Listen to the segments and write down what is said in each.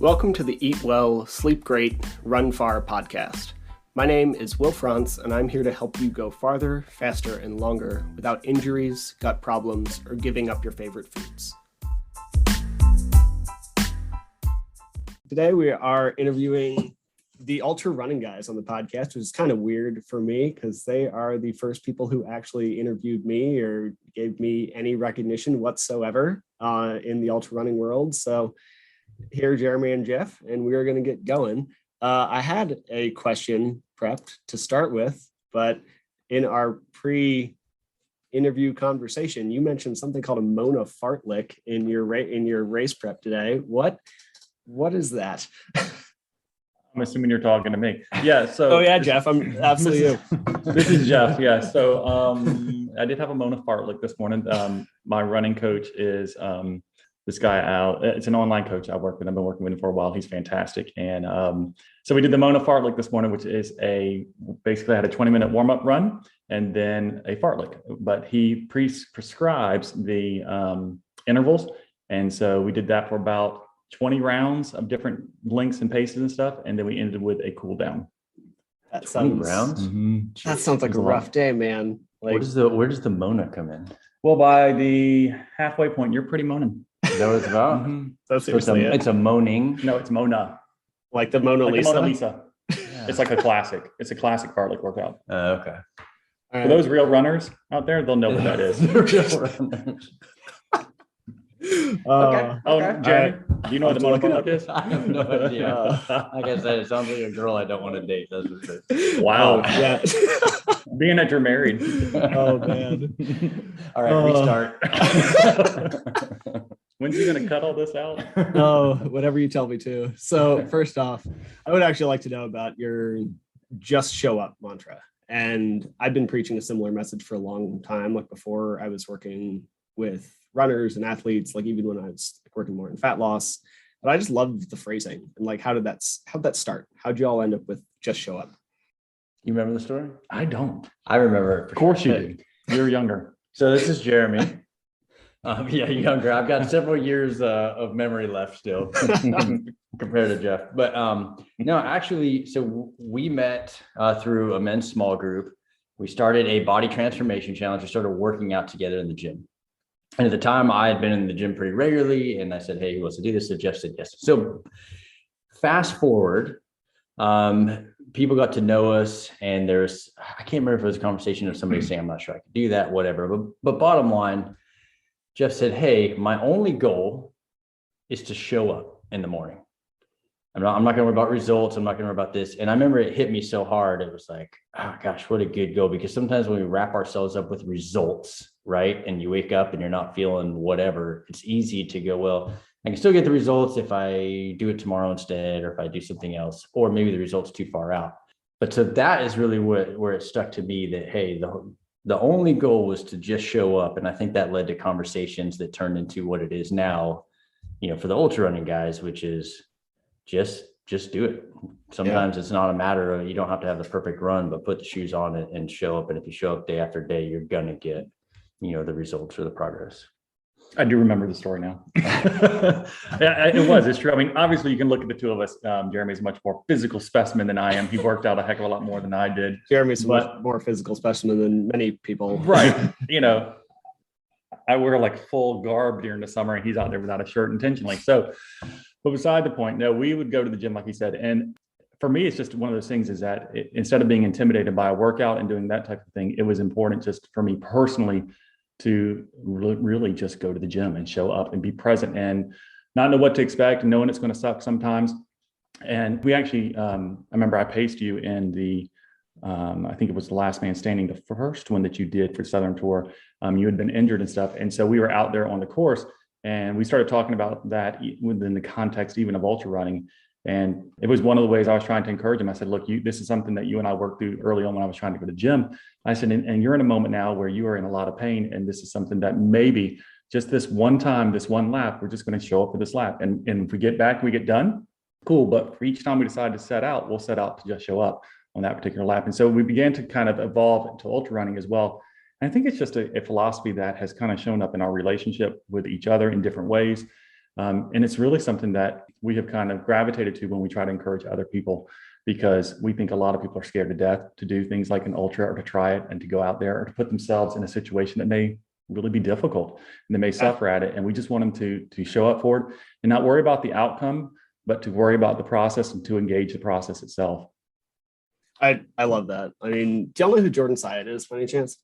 Welcome to the Eat Well, Sleep Great, Run Far podcast. My name is Will Frantz, and I'm here to help you go farther, faster, and longer without injuries, gut problems, or giving up your favorite foods. Today we are interviewing the ultra running guys on the podcast, which is kind of weird for me because they are the first people who actually interviewed me or gave me any recognition whatsoever in the ultra running world. So here, Jeremy and Jeff, and we are going to get going. I had a question prepped to start with, but in our pre-interview conversation, you mentioned something called a Mona fartlek in your race prep today. What is that? I'm assuming you're talking to me. Yeah. So. Oh yeah, Jeff. I'm absolutely you. This is Jeff. Yeah. So I did have a Mona fartlek this morning. My running coach is this guy Al. It's an online coach I work with. I've been working with him for a while. He's fantastic. And so we did the Mona fartlek this morning, which is basically I had a 20-minute warm-up run and then a fartlek. But he prescribes the intervals, and so we did that for about 20 rounds of different lengths and paces and stuff, and then we ended with a cool down. That sounds rounds. Mm-hmm. That sounds like a rough day, man. Like, where does the Mona come in? Well, by the halfway point, you're pretty moaning. Is that what it's about? Mm-hmm. That's seriously it's a moaning. No, it's Mona. Like the Mona Lisa. The Mona Lisa. Yeah. It's like a classic. It's a classic fartlek workout. Okay. For those real runners out there, they'll know what that is. Real runners. Okay. Oh, Jeremy, do you know what the Mona fartlek is? I have no idea. Like I said, it sounds like a girl I don't want to date. That's what it is. Wow. Yeah. Being that you're married. Oh man. All right, restart. When's he going to cut all this out? Oh, whatever you tell me to. So first off, I would actually like to know about your just show up mantra. And I've been preaching a similar message for a long time, like before I was working with runners and athletes, like even when I was working more in fat loss. But I just love the phrasing and like how'd that start? How'd you all end up with just show up? You remember the story? I don't. I remember it. Of course you do. You're younger. So this is Jeremy. Yeah, younger. I've got several years of memory left still compared to Jeff. But no, actually, so we met through a men's small group. We started a body transformation challenge. We started working out together in the gym. And at the time, I had been in the gym pretty regularly. And I said, hey, who wants to do this? So Jeff said yes. So fast forward, people got to know us. And I can't remember if it was a conversation of somebody saying, I'm not sure I could do that, whatever. But bottom line, Jeff said, hey, my only goal is to show up in the morning. I'm not going to worry about results. I'm not going to worry about this. And I remember it hit me so hard. It was like, oh gosh, what a good goal. Because sometimes when we wrap ourselves up with results, right? And you wake up and you're not feeling whatever, it's easy to go, well, I can still get the results if I do it tomorrow instead, or if I do something else, or maybe the result's too far out. But so that is really where it stuck to me that, hey, the only goal was to just show up. And I think that led to conversations that turned into what it is now, for the ultra running guys, which is just do it. Sometimes It's not a matter of, you don't have to have the perfect run, but put the shoes on it and show up. And if you show up day after day, you're going to get, the results or the progress. I do remember the story now. It's true. I mean, obviously you can look at the two of us. Jeremy's a much more physical specimen than I am. He worked out a heck of a lot more than I did. Jeremy's much more physical specimen than many people. Right. I wear like full garb during the summer and he's out there without a shirt intentionally. So, but beside the point, no, we would go to the gym, like he said. And for me, it's just one of those things is that instead of being intimidated by a workout and doing that type of thing, it was important just for me personally to really just go to the gym and show up and be present and not know what to expect and knowing it's going to suck sometimes. And we actually, I remember I paced you in the, I think it was the last man standing, the first one that you did for Southern Tour. You had been injured and stuff. And so we were out there on the course and we started talking about that within the context even of ultra running. And it was one of the ways I was trying to encourage him. I said, look, this is something that you and I worked through early on when I was trying to go to the gym. I said, and you're in a moment now where you are in a lot of pain. And this is something that maybe just this one time, this one lap, we're just going to show up for this lap. And if we get back, we get done, cool. But for each time we decide to set out, we'll set out to just show up on that particular lap. And so we began to kind of evolve into ultra running as well. And I think it's just a philosophy that has kind of shown up in our relationship with each other in different ways. And it's really something that we have kind of gravitated to when we try to encourage other people, because we think a lot of people are scared to death to do things like an ultra or to try it and to go out there or to put themselves in a situation that may really be difficult and they may suffer at it. And we just want them to show up for it and not worry about the outcome, but to worry about the process and to engage the process itself. I love that. I mean, do y'all know who Jordan Syatt is by any chance?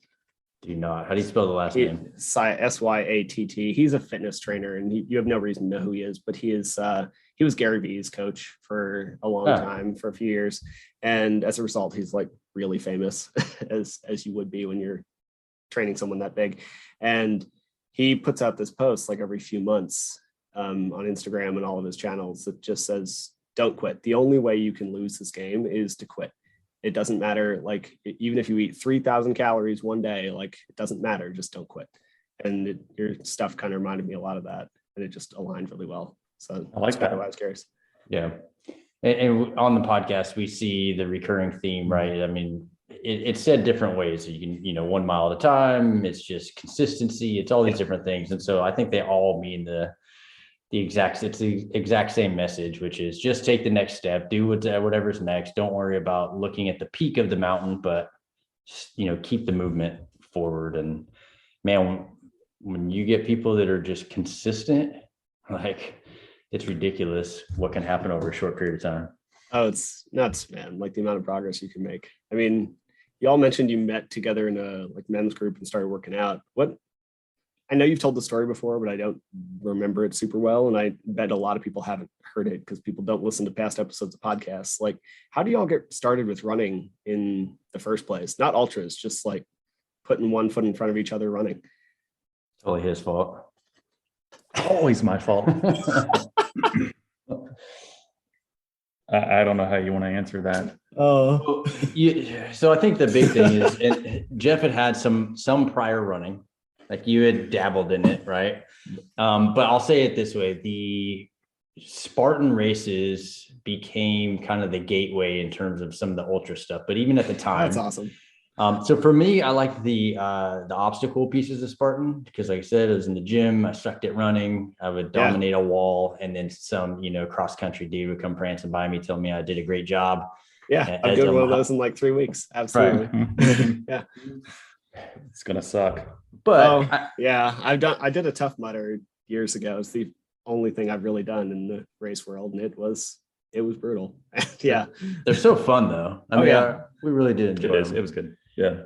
Do not. How do you spell the last name? Syatt. He's a fitness trainer, and you have no reason to know who he is, but he was Gary Vee's coach for a long time, for a few years. And as a result, he's like really famous as you would be when you're training someone that big. And he puts out this post like every few months on Instagram and all of his channels that just says, don't quit. The only way you can lose this game is to quit. It doesn't matter. Like, even if you eat 3,000 calories one day, like, it doesn't matter. Just don't quit. And your stuff kind of reminded me a lot of that. And it just aligned really well. So I like that. I was curious. Yeah. And on the podcast, we see the recurring theme, right? I mean, it's said different ways. So you can, 1 mile at a time. It's just consistency. It's all these different things. And so I think they all mean it's the exact same message, which is just take the next step, do whatever's next. Don't worry about looking at the peak of the mountain, but keep the movement forward. And man, when you get people that are just consistent, like, it's ridiculous what can happen over a short period of time. Oh, it's nuts, man. Like, the amount of progress you can make. I mean, y'all mentioned you met together in a men's group and started working out. I know you've told the story before, but I don't remember it super well. And I bet a lot of people haven't heard it because people don't listen to past episodes of podcasts. Like, how do y'all get started with running in the first place? Not ultras, just like putting one foot in front of each other running. Totally his fault. Always my fault. I don't know how you want to answer that. Oh, so I think the big thing is, and Jeff had some prior running. Like, you had dabbled in it, right? But I'll say it this way: the Spartan Races became kind of the gateway in terms of some of the ultra stuff. But even at the time, that's awesome. So for me, I liked the obstacle pieces of Spartan because, like I said, I was in the gym. I sucked at running. I would dominate a wall, and then some, cross country dude would come prancing by me, tell me I did a great job. Yeah, I'm doing one of those in like 3 weeks. Absolutely. Right. Yeah. It's gonna suck. But I did a Tough Mudder years ago. It's the only thing I've really done in the race world, and it was brutal. Yeah, they're so fun though. I mean, we really did enjoy them. It was good. Yeah.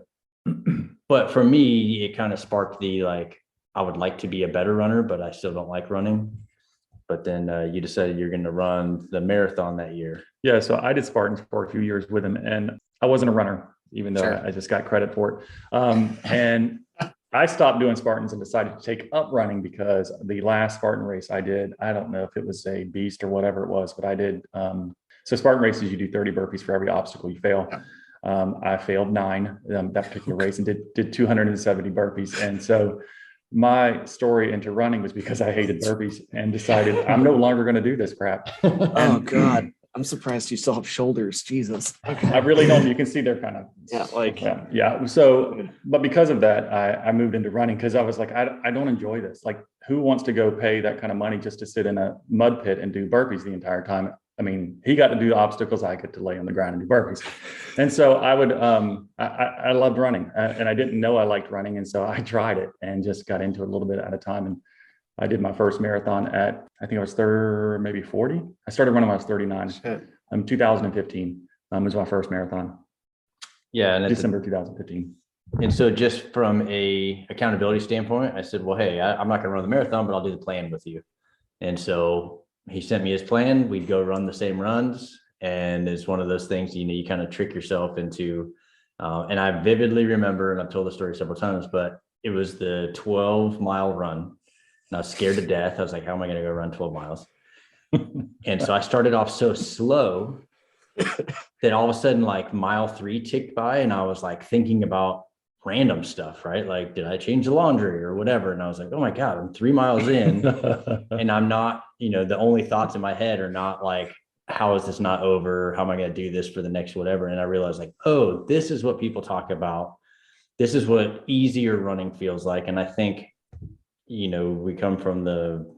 But for me, it kind of sparked the, like, I would like to be a better runner, but I still don't like running. But then you decided you're going to run the marathon that year. Yeah. So I did Spartans for a few years with him, and I wasn't a runner, even though I just got credit for it. And I stopped doing Spartans and decided to take up running because the last Spartan race I did, I don't know if it was a beast or whatever it was, but I did. So Spartan races, you do 30 burpees for every obstacle you fail. I failed 9 that particular race and did 270 burpees. And so my story into running was because I hated burpees and decided I'm no longer going to do this crap. Oh God. I'm surprised you still have shoulders. Jesus. Okay. I really don't. You can see they're kind of, yeah. So, but because of that, I moved into running because I was like, I don't enjoy this. Like, who wants to go pay that kind of money just to sit in a mud pit and do burpees the entire time? I mean, he got to do obstacles. I get to lay on the ground and do burpees. And so I would, I loved running and I didn't know I liked running. And so I tried it and just got into it a little bit at a time. And I did my first marathon at, I think I was maybe 40. I started running when I was 39. 2015 was my first marathon. Yeah. And December 2015. And so just from a accountability standpoint, I said, well, hey, I'm not going to run the marathon, but I'll do the plan with you. And so he sent me his plan. We'd go run the same runs. And it's one of those things, you kind of trick yourself into, and I vividly remember, and I've told the story several times, but it was the 12-mile run. And I was scared to death. I was like, how am I going to go run 12 miles? And so I started off so slow that all of a sudden, like, mile 3 ticked by, and I was like thinking about random stuff, right? Like, did I change the laundry or whatever? And I was like, oh my God, I'm 3 miles in and I'm not, the only thoughts in my head are not like, how is this not over? How am I going to do this for the next whatever? And I realized, like, oh, this is what people talk about. This is what easier running feels like. And I think, we come from the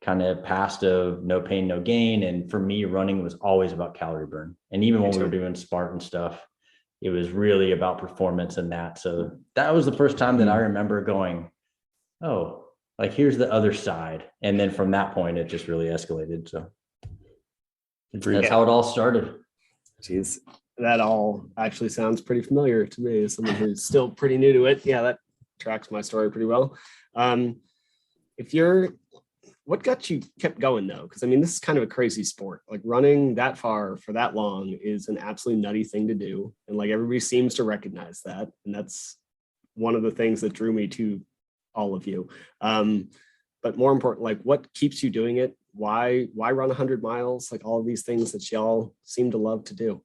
kind of past of no pain, no gain. And for me, running was always about calorie burn. And even when we were doing Spartan stuff, it was really about performance and that. So that was the first time that I remember going, oh, like here's the other side. And then from that point, it just really escalated. So that's how it all started. Jeez, that all actually sounds pretty familiar to me as someone who's still pretty new to it. Yeah, that tracks my story pretty well. What got you kept going though? Because I mean, this is kind of a crazy sport. Like running that far for that long is an absolutely nutty thing to do. And like everybody seems to recognize that. And that's one of the things that drew me to all of you. But more important, like what keeps you doing it? Why run 100 miles? Like all of these things that y'all seem to love to do.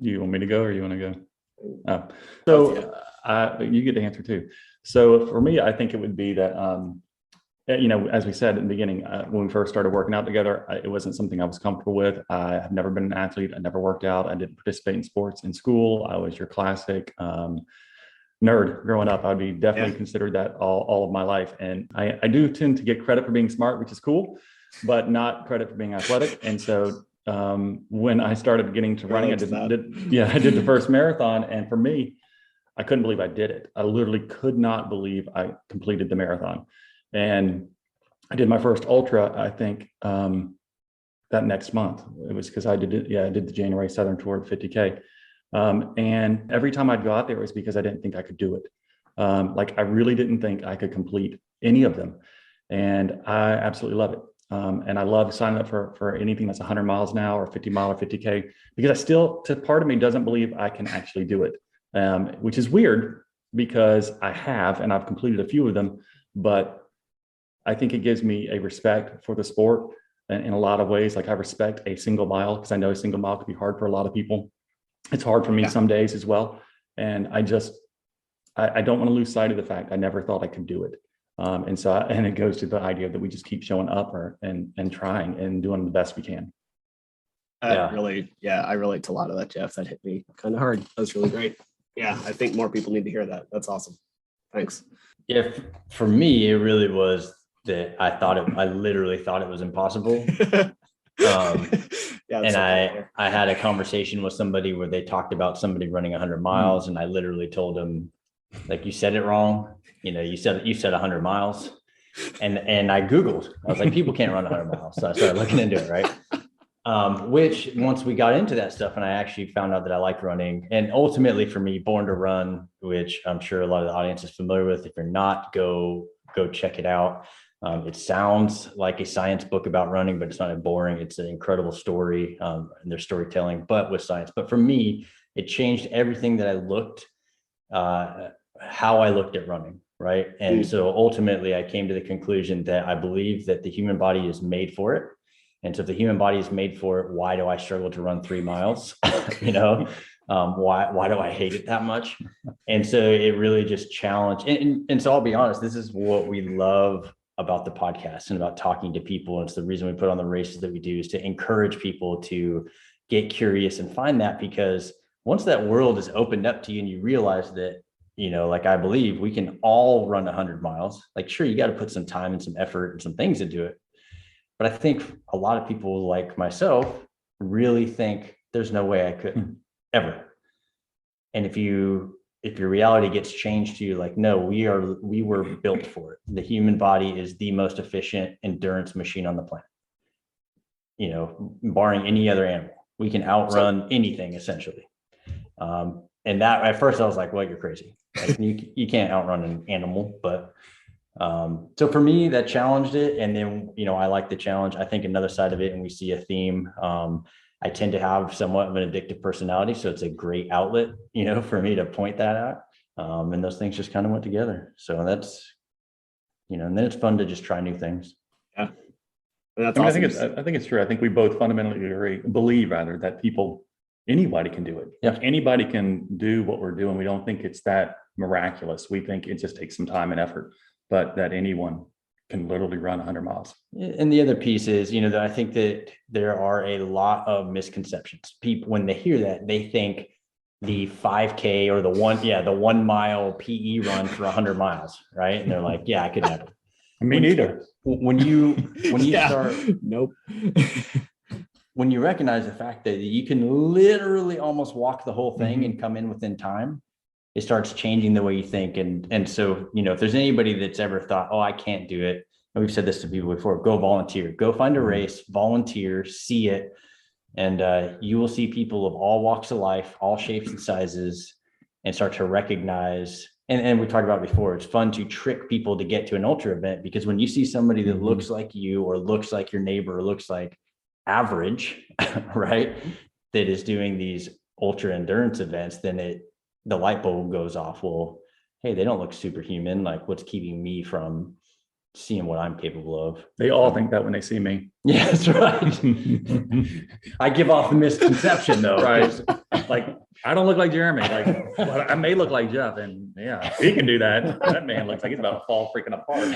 You want me to go or you want to go? You get the answer too. So for me, I think it would be that, as we said in the beginning, when we first started working out together, it wasn't something I was comfortable with. I have never been an athlete. I never worked out. I didn't participate in sports in school. I was your classic nerd growing up. I'd be definitely considered that all of my life. And I do tend to get credit for being smart, which is cool, but not credit for being athletic. And so when I started getting to running, I did the first marathon. And for me, I couldn't believe I did it. I literally could not believe I completed the marathon. And I did my first ultra, I think, that next month. It was because I did the January Southern Tour, 50K. And every time I'd go out there, it was because I didn't think I could do it. I really didn't think I could complete any of them. And I absolutely love it. And I love signing up for anything that's 100 miles an hour or 50 mile or 50K, because part of me doesn't believe I can actually do it, which is weird because I've completed a few of them, but I think it gives me a respect for the sport in a lot of ways. Like I respect a single mile because I know a single mile could be hard for a lot of people. It's hard for me some days as well. And I don't want to lose sight of the fact I never thought I could do it. And it goes to the idea that we just keep showing up and trying and doing the best we can. I relate to a lot of that, Jeff. That hit me kind of hard. That was really great. Yeah, I think more people need to hear that. That's awesome. Thanks. Yeah, for me, it really was that I literally thought it was impossible. And I had a conversation with somebody where they talked about somebody running 100 miles, and I literally told them, like, you said it wrong. You said 100 miles, and I Googled. I was like, people can't run 100 miles, so I started looking into it, right? Which once we got into that stuff, and I actually found out that I like running, and ultimately for me, Born to Run, which I'm sure a lot of the audience is familiar with. If you're not, go check it out. It sounds like a science book about running, but it's not boring. It's an incredible story, and their storytelling, but with science. But for me, it changed everything that I looked, how I looked at running, right? And so ultimately, I came to the conclusion that I believe that the human body is made for it. And so if the human body is made for it, why do I struggle to run 3 miles? Why do I hate it that much? And so it really just challenged. And so I'll be honest, this is what we love about the podcast and about talking to people. It's the reason we put on the races that we do, is to encourage people to get curious and find that, because once that world is opened up to you and you realize that, like I believe we can all run 100 miles, like, sure, you got to put some time and some effort and some things into it. But I think a lot of people like myself really think there's no way I could ever. And if your reality gets changed to you, like, no, we were built for it. The human body is the most efficient endurance machine on the planet. Barring any other animal, we can outrun anything essentially. And that at first I was like, well, you're crazy. Like, you can't outrun an animal, but so for me, that challenged it. And then, I like the challenge. I think another side of it, and we see a theme, I tend to have somewhat of an addictive personality. So it's a great outlet, for me to point that out. And those things just kind of went together. So that's, and then it's fun to just try new things. Yeah. That's awesome. I think it's true. I think we both fundamentally believe that anybody can do it. Yeah. Anybody can do what we're doing. We don't think it's that miraculous. We think it just takes some time and effort, but that anyone can literally run 100 miles. And the other piece is, that I think that there are a lot of misconceptions. People, when they hear that, they think the 5K or the 1 mile PE run for 100 miles, right? And they're like, yeah, I could never. Me neither. When you start, Nope. when you recognize the fact that you can literally almost walk the whole thing and come in within time, it starts changing the way you think. And so, if there's anybody that's ever thought, oh, I can't do it, and we've said this to people before, go volunteer, go find a race, volunteer, see it. And you will see people of all walks of life, all shapes and sizes, and start to recognize. And we talked about before, it's fun to trick people to get to an ultra event, because when you see somebody that looks like you, or looks like your neighbor, or looks like average, right, that is doing these ultra endurance events, then the light bulb goes off. Well, hey, they don't look superhuman. Like, what's keeping me from seeing what I'm capable of? They all think that when they see me. Yeah, that's right. I give off the misconception though. Right. Like, I don't look like Jeremy. Like, well, I may look like Jeff, and yeah, he can do that. That man looks like he's about to fall freaking apart.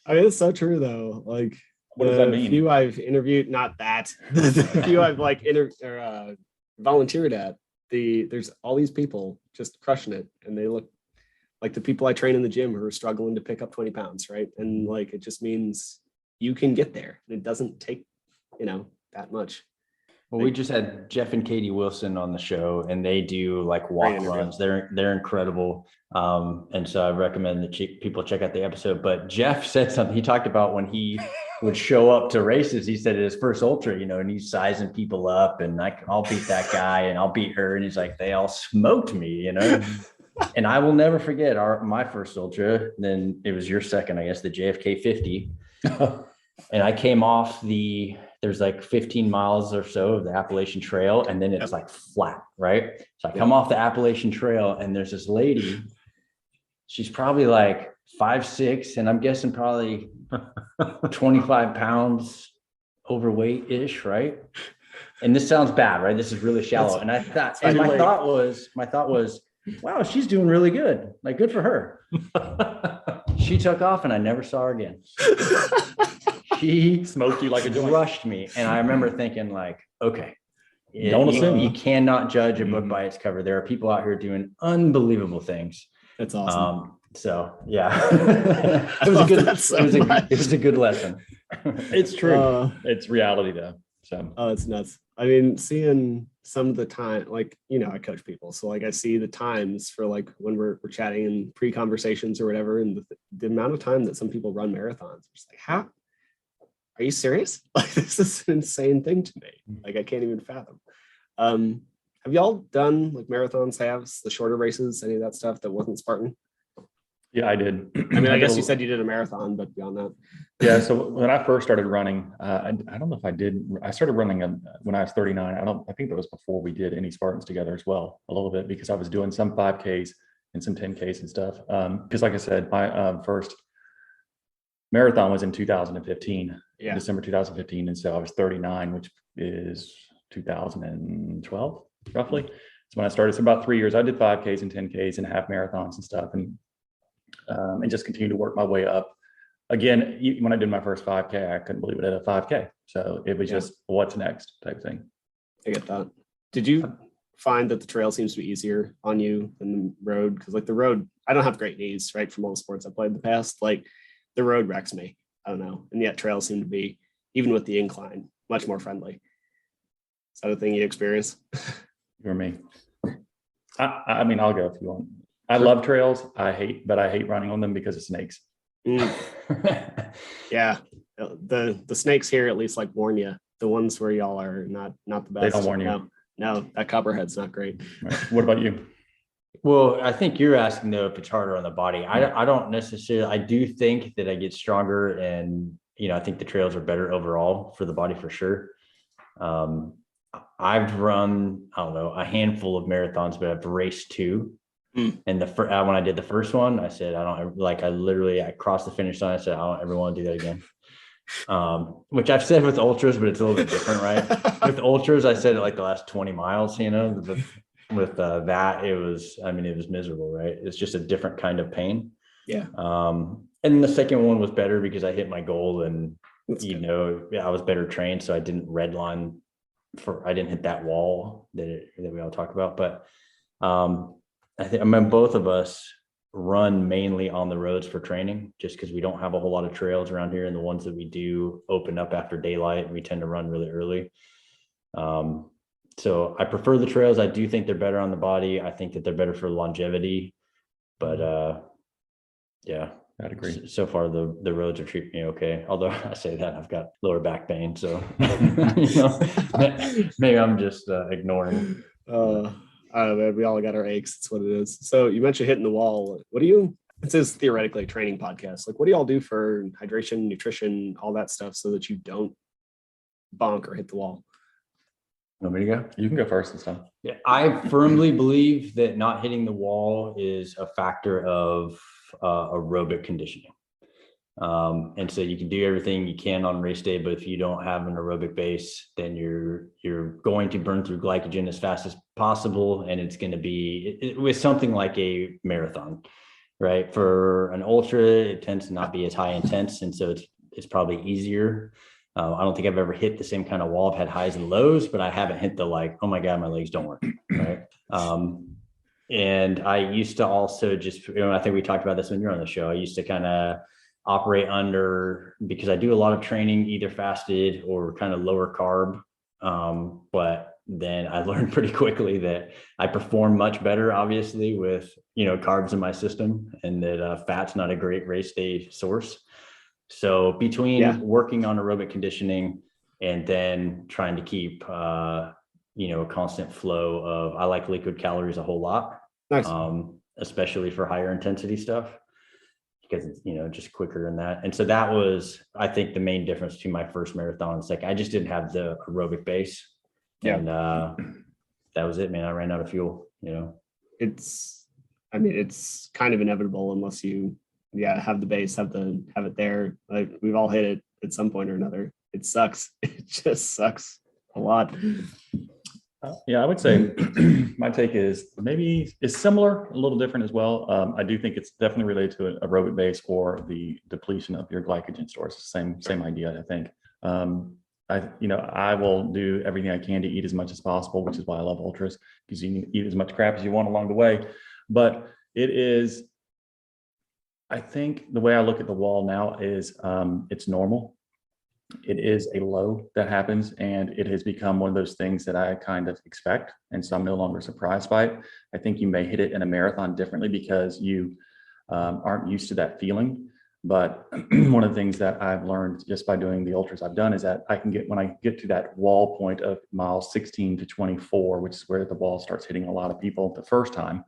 I mean, it's so true though. Like, What does that mean? Few I've interviewed, not that. The few I've volunteered at, there's all these people just crushing it, and they look like the people I train in the gym who are struggling to pick up 20 pounds, right? And like, it just means you can get there. It doesn't take, that much. Well, we just had Jeff and Katie Wilson on the show, and they do like walk runs. They're incredible. And so I recommend that people check out the episode. But Jeff said something. He talked about when he would show up to races. He said his first ultra, and he's sizing people up, and I'll beat that guy and I'll beat her. And he's like, they all smoked me, And I will never forget my first ultra. Then it was your second, I guess, the JFK 50. And I came off there's like 15 miles or so of the Appalachian Trail, and then it's like flat, right? So I come off the Appalachian Trail, and there's this lady. She's probably like 5'6", and I'm guessing probably 25 pounds overweight-ish, right? And this sounds bad, right? This is really shallow. And I thought, and my thought was, wow, she's doing really good. Like, good for her. She took off, and I never saw her again. She smoked you like a joint. Crushed me. And I remember thinking, like, okay, don't assume. You cannot judge a book by its cover. There are people out here doing unbelievable things. That's awesome. So yeah, it was a good lesson. It's true. It's reality though. So it's nuts. I mean, seeing some of the time, like, I coach people, so like I see the times for like when we're chatting in pre-conversations or whatever, and the amount of time that some people run marathons. It's like, how are you serious? Like, this is an insane thing to me. Like, I can't even fathom. Have y'all done like marathons, halves, the shorter races, any of that stuff that wasn't Spartan? yeah, I did. I mean, I guess you said you did a marathon, but beyond that. Yeah. So when I first started running, I don't know if I did. I started running when I was 39. I think that was before we did any Spartans together as well, a little bit, because I was doing some 5Ks and some 10Ks and stuff. Because like I said, my first marathon was in 2015, December 2015. And so I was 39, which is 2012, roughly. So when I started, so about 3 years, I did 5Ks and 10Ks and half marathons and stuff, and just continued to work my way up. Again, when I did my first 5K, I couldn't believe it at a 5K. So it was just what's next type thing. I get that. Did you find that the trail seems to be easier on you than the road? Because like the road, I don't have great knees, right? From all the sports I played in the past, like the road wrecks me. I don't know. And yet trails seem to be, even with the incline, much more friendly. Is that a thing you experience? You or me? I mean, I'll go if you want. I love trails. I hate running on them because of snakes. Yeah. The snakes here at least like warn you. The ones where y'all are not the best. They don't warn you. No, that copperhead's not great. Right. What about you? Well, I think you're asking though if it's harder on the body. I don't necessarily. I do think that I get stronger, and I think the trails are better overall for the body for sure. I've run, I don't know, a handful of marathons, but I've raced 2. And when I did the first one, I said, I crossed the finish line. I said, I don't ever want to do that again. Which I've said with ultras, but it's a little bit different, right? With ultras, I said it like the last 20 miles, with that, it was miserable, right? It's just a different kind of pain. Yeah. And the second one was better because I hit my goal, and, I was better trained. So I didn't redline I didn't hit that wall that we all talk about, but, I mean, both of us run mainly on the roads for training, just because we don't have a whole lot of trails around here, and the ones that we do open up after daylight, and we tend to run really early. So I prefer the trails. I do think they're better on the body. I think that they're better for longevity, but yeah, I'd agree. so far the roads are treating me okay. Although I say that, I've got lower back pain, so maybe I'm just ignoring. I don't know, man, we all got our aches. That's what it is. So you mentioned hitting the wall. What do you, this is theoretically a training podcast. Like, what do y'all do for hydration, nutrition, all that stuff so that you don't bonk or hit the wall? Want me to go? You can go first this time. Yeah, I firmly believe that not hitting the wall is a factor of aerobic conditioning. And so you can do everything you can on race day, but if you don't have an aerobic base, then you're going to burn through glycogen as fast as possible. And it's going to be with something like a marathon, right? For an ultra, it tends to not be as high intense. And so it's probably easier. I don't think I've ever hit the same kind of wall. I've had highs and lows, but I haven't hit the like, oh my God, my legs don't work, right? And I used to also just, I think we talked about this when you're on the show. I used to kind of operate under, because I do a lot of training, either fasted or kind of lower carb. But then I learned pretty quickly that I perform much better, obviously, with, carbs in my system, and that fat's not a great race day source. So between working on aerobic conditioning and then trying to keep, a constant flow of, I like liquid calories a whole lot, Nice. Especially for higher intensity stuff, because it's, just quicker than that. And so that was, I think, the main difference to my first marathon. It's like, I just didn't have the aerobic base. Yeah. And that was it, man. I ran out of fuel, It's kind of inevitable unless you have the base, have it there. Like, we've all hit it at some point or another. It sucks. It just sucks a lot. Yeah, I would say my take is maybe is similar, a little different as well. I do think it's definitely related to an aerobic base or the depletion of your glycogen stores. Same idea, I think. I will do everything I can to eat as much as possible, which is why I love ultras, because you can eat as much crap as you want along the way. But it is, I think the way I look at the wall now is it's normal. It is a low that happens, and it has become one of those things that I kind of expect. And so I'm no longer surprised by it. I think you may hit it in a marathon differently because you aren't used to that feeling. But one of the things that I've learned just by doing the ultras I've done is that when I get to that wall point of miles 16 to 24, which is where the wall starts hitting a lot of people the first time,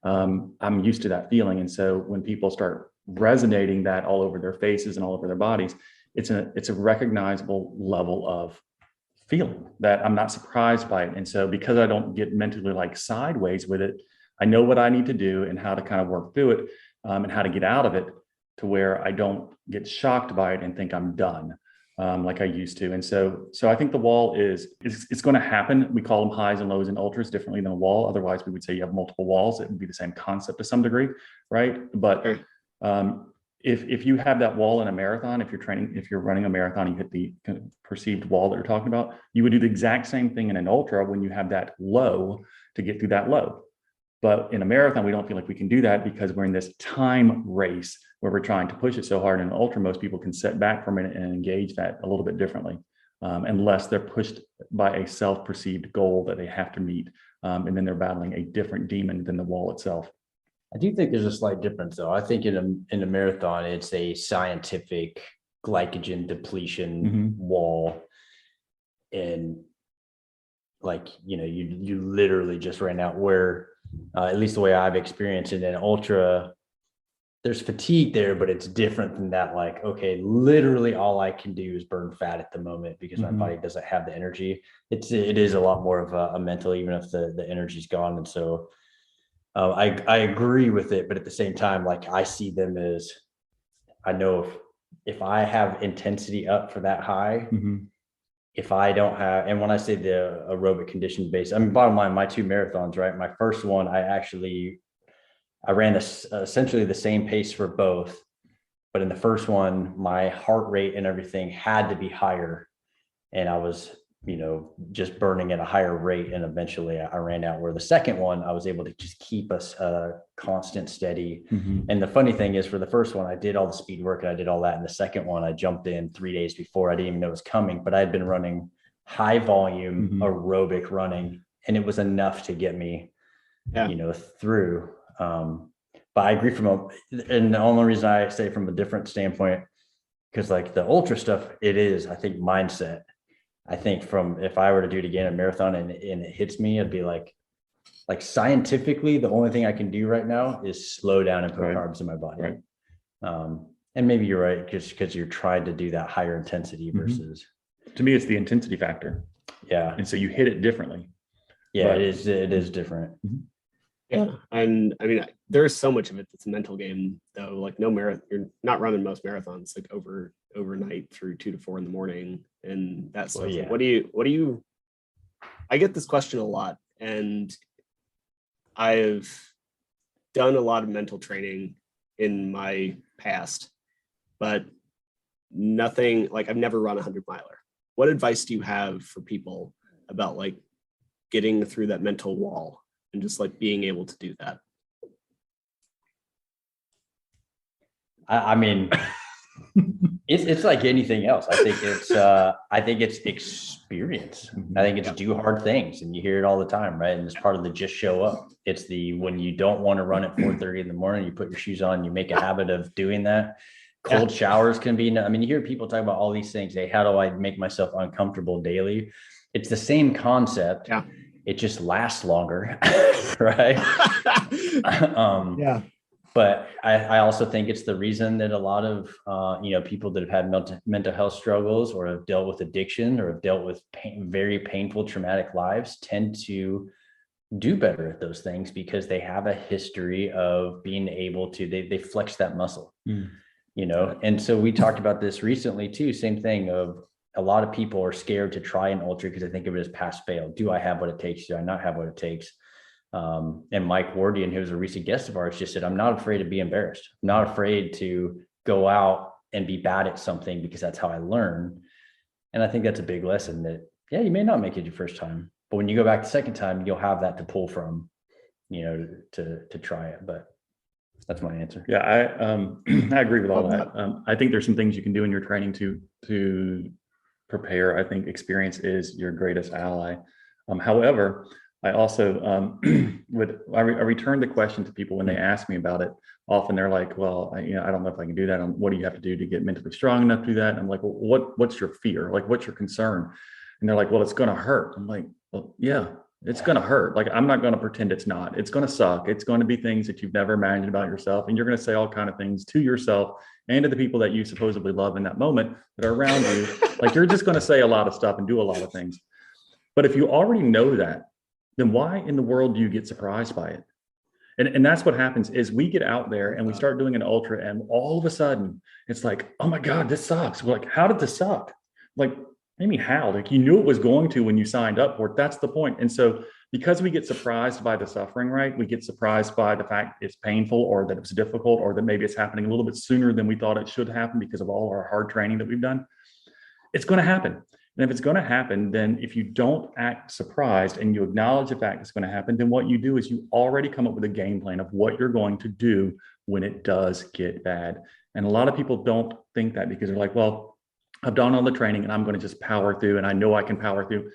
I'm used to that feeling. And so when people start resonating that all over their faces and all over their bodies, it's a recognizable level of feeling that I'm not surprised by it. And so because I don't get mentally like sideways with it, I know what I need to do and how to kind of work through it, and how to get out of it to where I don't get shocked by it and think I'm done, like I used to. And so I think the wall it's going to happen. We call them highs and lows and ultras differently than a wall. Otherwise we would say you have multiple walls. It would be the same concept to some degree, right? But if you have that wall in a marathon, if you're running a marathon, you hit the perceived wall that you're talking about, you would do the exact same thing in an ultra when you have that low to get through that low. But in a marathon, we don't feel like we can do that because we're in this time race where we're trying to push it so hard. In an ultra, most people can sit back for a minute and engage that a little bit differently, unless they're pushed by a self-perceived goal that they have to meet. And then they're battling a different demon than the wall itself. I do think there's a slight difference, though. I think in a marathon, it's a scientific glycogen depletion wall, and like you literally just ran out. Where at least the way I've experienced it in ultra, there's fatigue there, but it's different than that. Like, okay, literally all I can do is burn fat at the moment because my body doesn't have the energy. It is a lot more of a mental, even if the energy's gone, and so. I agree with it, but at the same time, like I see them as, I know if I have intensity up for that high, if I don't have, and when I say the aerobic condition base, I mean, bottom line, my 2 marathons, right? My first one, I ran essentially the same pace for both, but in the first one, my heart rate and everything had to be higher. And I was just burning at a higher rate. And eventually I ran out, where the second one, I was able to just keep us constant, steady. And the funny thing is, for the first one, I did all the speed work and I did all that. And the second one, I jumped in 3 days before. I didn't even know it was coming, but I had been running high volume aerobic running, and it was enough to get me, through. But I agree and the only reason I say from a different standpoint, because like the ultra stuff, it is, I think, mindset. I think if I were to do it again, a marathon, and it hits me, I'd be like scientifically, the only thing I can do right now is slow down and put carbs in my body. Right. And maybe you're right, because you're trying to do that higher intensity versus. To me, it's the intensity factor. Yeah. And so you hit it differently. Yeah, it is different. Yeah. And I mean, there's so much of it that's a mental game, though. Like you're not running most marathons like overnight through 2 to 4 in the morning. And that's what do you, I get this question a lot, and I've done a lot of mental training in my past, but nothing, like I've never run a 100-miler. What advice do you have for people about like getting through that mental wall and just like being able to do that? I mean, it's like anything else. I think it's experience. I think it's do hard things, and you hear it all the time, right? And it's part of the just show up. It's when you don't want to run at 4:30 in the morning, you put your shoes on, you make a habit of doing that. Cold showers can be, I mean, you hear people talk about all these things. How do I make myself uncomfortable daily? It's the same concept. Yeah. It just lasts longer, right? Yeah. But I also think it's the reason that a lot of, people that have had mental health struggles, or have dealt with addiction, or have dealt with very painful, traumatic lives, tend to do better at those things, because they have a history of being able to, they flex that muscle, and so we talked about this recently too, same thing of a lot of people are scared to try an ultra because they think of it as pass fail. Do I have what it takes? Do I not have what it takes? And Mike Wardian, who was a recent guest of ours, just said, I'm not afraid to be embarrassed. I'm not afraid to go out and be bad at something, because that's how I learn. And I think that's a big lesson that, you may not make it your first time, but when you go back the second time, you'll have that to pull from, to try it. But that's my answer. Yeah, I agree with all that. I think there's some things you can do in your training to prepare. I think experience is your greatest ally. However, I also I return the question to people when they ask me about it. Often they're like, well, I don't know if I can do that. What do you have to do to get mentally strong enough to do that? And I'm like, well, what's your fear? Like, what's your concern? And they're like, well, it's going to hurt. I'm like, well, yeah, it's going to hurt. Like, I'm not going to pretend it's not. It's going to suck. It's going to be things that you've never imagined about yourself. And you're going to say all kinds of things to yourself and to the people that you supposedly love in that moment that are around you. Like, you're just going to say a lot of stuff and do a lot of things. But if you already know that, then why in the world do you get surprised by it? And that's what happens is we get out there and we start doing an ultra, and all of a sudden it's like, oh my God, this sucks. We're like, how did this suck? Like, maybe how? Like, you knew it was going to when you signed up for it. That's the point. And so because we get surprised by the suffering, right? We get surprised by the fact it's painful, or that it's difficult, or that maybe it's happening a little bit sooner than we thought it should happen because of all our hard training that we've done. It's going to happen. And if it's going to happen, then if you don't act surprised and you acknowledge the fact it's going to happen, then what you do is you already come up with a game plan of what you're going to do when it does get bad. And a lot of people don't think that, because they're like, well, I've done all the training and I'm going to just power through, and I know I can power through.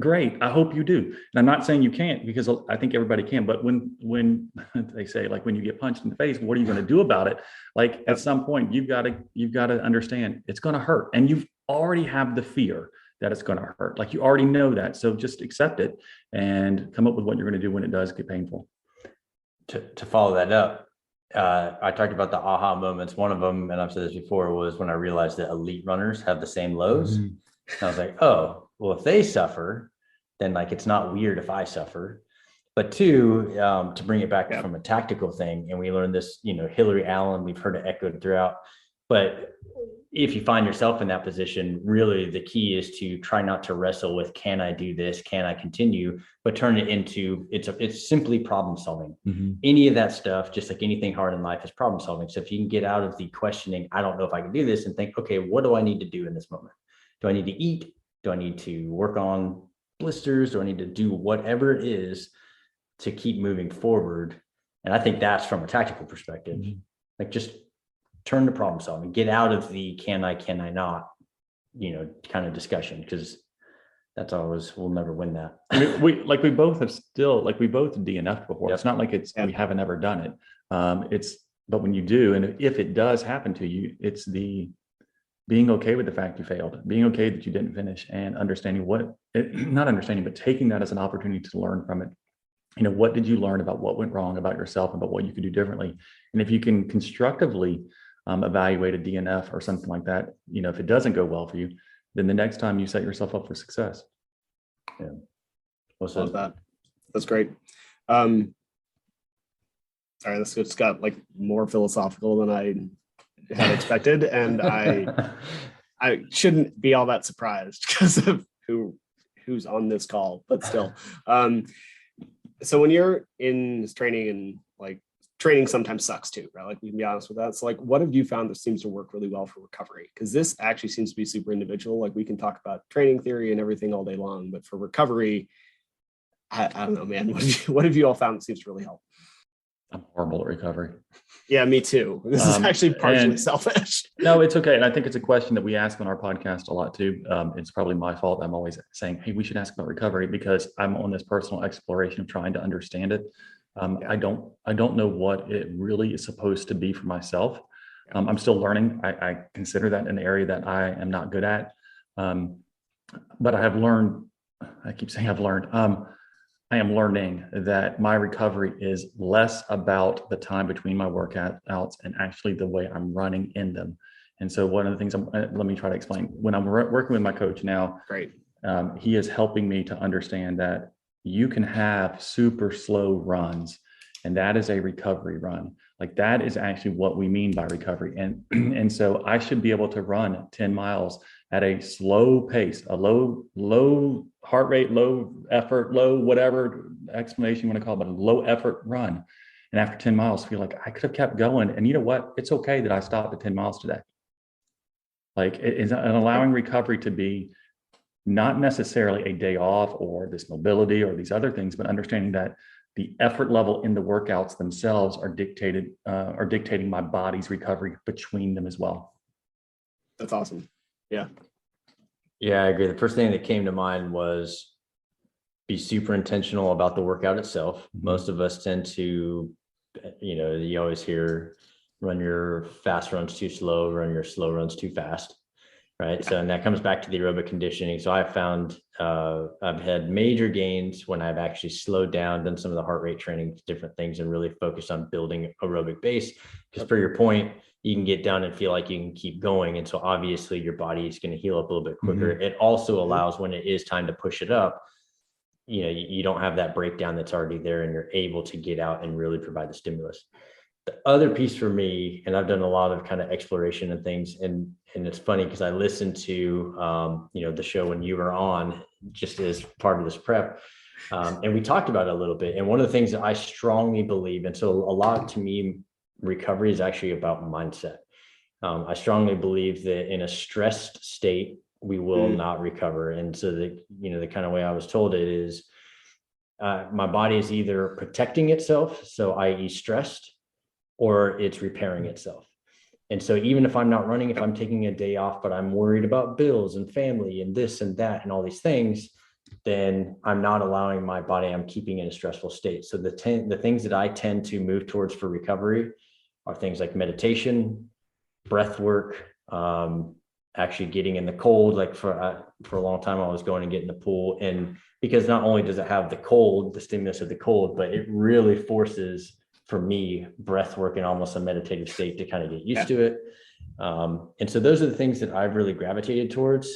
Great. I hope you do. And I'm not saying you can't, because I think everybody can. But when they say, like, when you get punched in the face, what are you going to do about it? Like, at some point, you've got to understand it's going to hurt. And you've already have the fear that it's going to hurt. Like, you already know that. So just accept it and come up with what you're going to do when it does get painful. To follow that up, I talked about the aha moments. One of them, and I've said this before, was when I realized that elite runners have the same lows. And I was like, oh, well, if they suffer, then like, it's not weird if I suffer. But two, to bring it back from a tactical thing, and we learned this, Hillary Allen, we've heard it echoed throughout, but if you find yourself in that position, really the key is to try not to wrestle with, can I do this? Can I continue? But turn it into, it's simply problem solving. Any of that stuff, just like anything hard in life, is problem solving. So if you can get out of the questioning, I don't know if I can do this, and think, okay, what do I need to do in this moment? Do I need to eat? Do I need to work on blisters? Do I need to do whatever it is to keep moving forward? And I think that's from a tactical perspective, like just turn to problem solving, get out of the can I not, kind of discussion, because that's always, we'll never win that. I mean, we both DNF'd before. Yep. It's not like we haven't ever done it. But when you do, and if it does happen to you, it's the being okay with the fact you failed, being okay that you didn't finish, and understanding not understanding, but taking that as an opportunity to learn from it. What did you learn about what went wrong about yourself, about what you could do differently? And if you can constructively evaluate a DNF or something like that, if it doesn't go well for you, then the next time you set yourself up for success. Yeah. Love that. That's great. Sorry, this just got like more philosophical than I had expected, and I shouldn't be all that surprised because of who's on this call, but still. So when you're in training, and like training sometimes sucks too, right? Like, we can be honest with that. So like, what have you found that seems to work really well for recovery? Because this actually seems to be super individual. Like, we can talk about training theory and everything all day long, but for recovery, I don't know, man. What have you all found that seems to really help? I'm horrible at recovery. Yeah, me too. This is actually partially selfish. No, it's okay. And I think it's a question that we ask on our podcast a lot too. It's probably my fault. I'm always saying, hey, we should ask about recovery, because I'm on this personal exploration of trying to understand it. I don't know what it really is supposed to be for myself. I'm still learning. I consider that an area that I am not good at. But I have learned, I keep saying I've learned, I am learning that my recovery is less about the time between my workouts and actually the way I'm running in them. And so one of the things let me try to explain. When I'm working with my coach now, great, he is helping me to understand that you can have super slow runs, and that is a recovery run. Like, that is actually what we mean by recovery. And so I should be able to run 10 miles at a slow pace, a low heart rate, low effort, low whatever explanation you want to call it, but a low effort run. And after 10 miles, feel like I could have kept going. And you know what? It's okay that I stopped at 10 miles today. Like, it's allowing recovery to be not necessarily a day off or this mobility or these other things, but understanding that the effort level in the workouts themselves are dictating my body's recovery between them as well. That's awesome. Yeah. Yeah, I agree. The first thing that came to mind was be super intentional about the workout itself. Most of us tend to, you always hear, run your fast runs too slow, run your slow runs too fast. Right. So, and that comes back to the aerobic conditioning. So I found I've had major gains when I've actually slowed down, done some of the heart rate training, different things, and really focused on building aerobic base. Because per your point, you can get down and feel like you can keep going. And so obviously your body is going to heal up a little bit quicker. It also allows, when it is time to push it up, you don't have that breakdown that's already there, and you're able to get out and really provide the stimulus. The other piece for me, and I've done a lot of kind of exploration and things, and it's funny because I listened to the show when you were on, just as part of this prep, and we talked about it a little bit. And one of the things that I strongly believe, and so a lot to me, recovery is actually about mindset. I strongly believe that in a stressed state, we will not recover. And so the kind of way I was told it is, my body is either protecting itself, so i.e. stressed, or it's repairing itself. And so even if I'm not running, if I'm taking a day off, but I'm worried about bills and family and this and that and all these things, then I'm not allowing my body, I'm keeping in a stressful state. So the things that I tend to move towards for recovery are things like meditation, breath work, actually getting in the cold. Like for a long time, I was going and getting the pool. And because not only does it have the cold, the stimulus of the cold, but it really forces, for me, breath work in almost a meditative state to kind of get used to it. And so those are the things that I've really gravitated towards,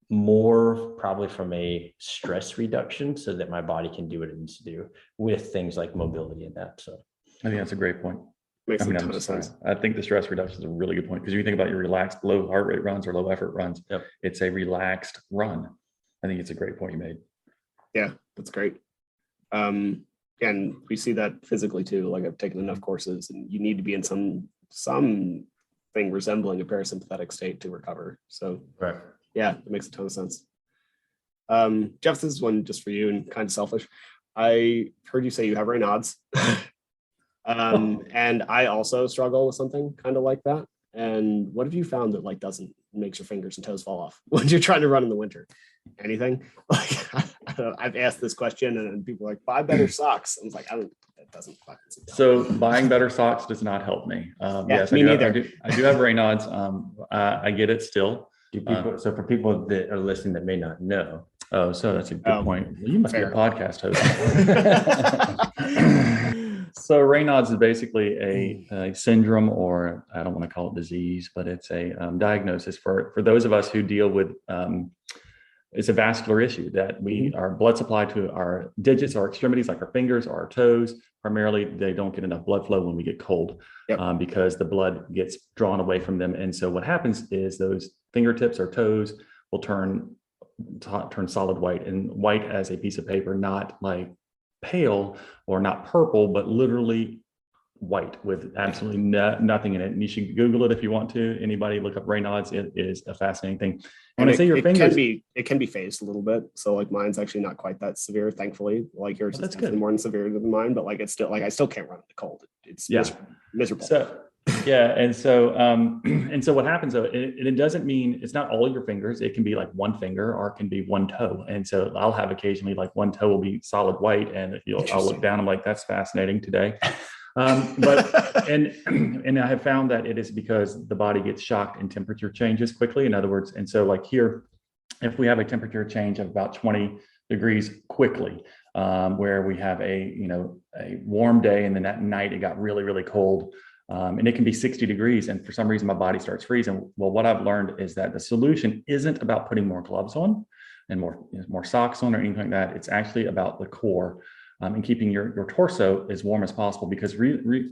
more probably from a stress reduction, so that my body can do what it needs to do with things like mobility and that. So I think that's a great point. Makes a ton of sense. I think the stress reduction is a really good point, because you think about your relaxed low heart rate runs or low effort runs. Yep. It's a relaxed run. I think it's a great point you made. Yeah, that's great. And we see that physically too. Like, I've taken enough courses, and you need to be in something resembling a parasympathetic state to recover. So right. Yeah, it makes a ton of sense. Jeff, this is one just for you and kind of selfish. I heard you say you have Raynaud's. And I also struggle with something kind of like that. And what have you found that like doesn't makes your fingers and toes fall off when you're trying to run in the winter? Anything? Like I've asked this question and people are like, buy better socks. I was like, that doesn't quite. So buying better socks does not help me. Yes, me neither. I do have Raynaud's. I get it still. So for people that are listening that may not know. Oh, so that's a good point. Well, you must fair. be a podcast host. So Raynaud's is basically a syndrome, or I don't want to call it disease, but it's a diagnosis for those of us who deal with, it's a vascular issue that our blood supply to our digits, our extremities, like our fingers, our toes, primarily they don't get enough blood flow when we get cold. Yep. Because the blood gets drawn away from them. And so what happens is those fingertips or toes will turn solid white, and white as a piece of paper, not like pale or not purple, but literally white with absolutely nothing in it. And you should Google it if you want to. Anybody look up Raynaud's. It is a fascinating thing. When I say your fingers, it can be phased a little bit. So like mine's actually not quite that severe, thankfully. Like yours is definitely more severe than mine, but like it's still like I still can't run in the cold. It's miserable. So yeah, and so what happens though, it doesn't mean it's not all your fingers. It can be like one finger or it can be one toe. And so I'll have occasionally like one toe will be solid white, and I'll look down. I'm like, that's fascinating today. But and I have found that it is because the body gets shocked and temperature changes quickly. In other words, and so like here, if we have a temperature change of about 20 degrees quickly, where we have a warm day and then that night it got really, really cold. And it can be 60 degrees. And for some reason, my body starts freezing. Well, what I've learned is that the solution isn't about putting more gloves on and more socks on or anything like that. It's actually about the core and keeping your torso as warm as possible, because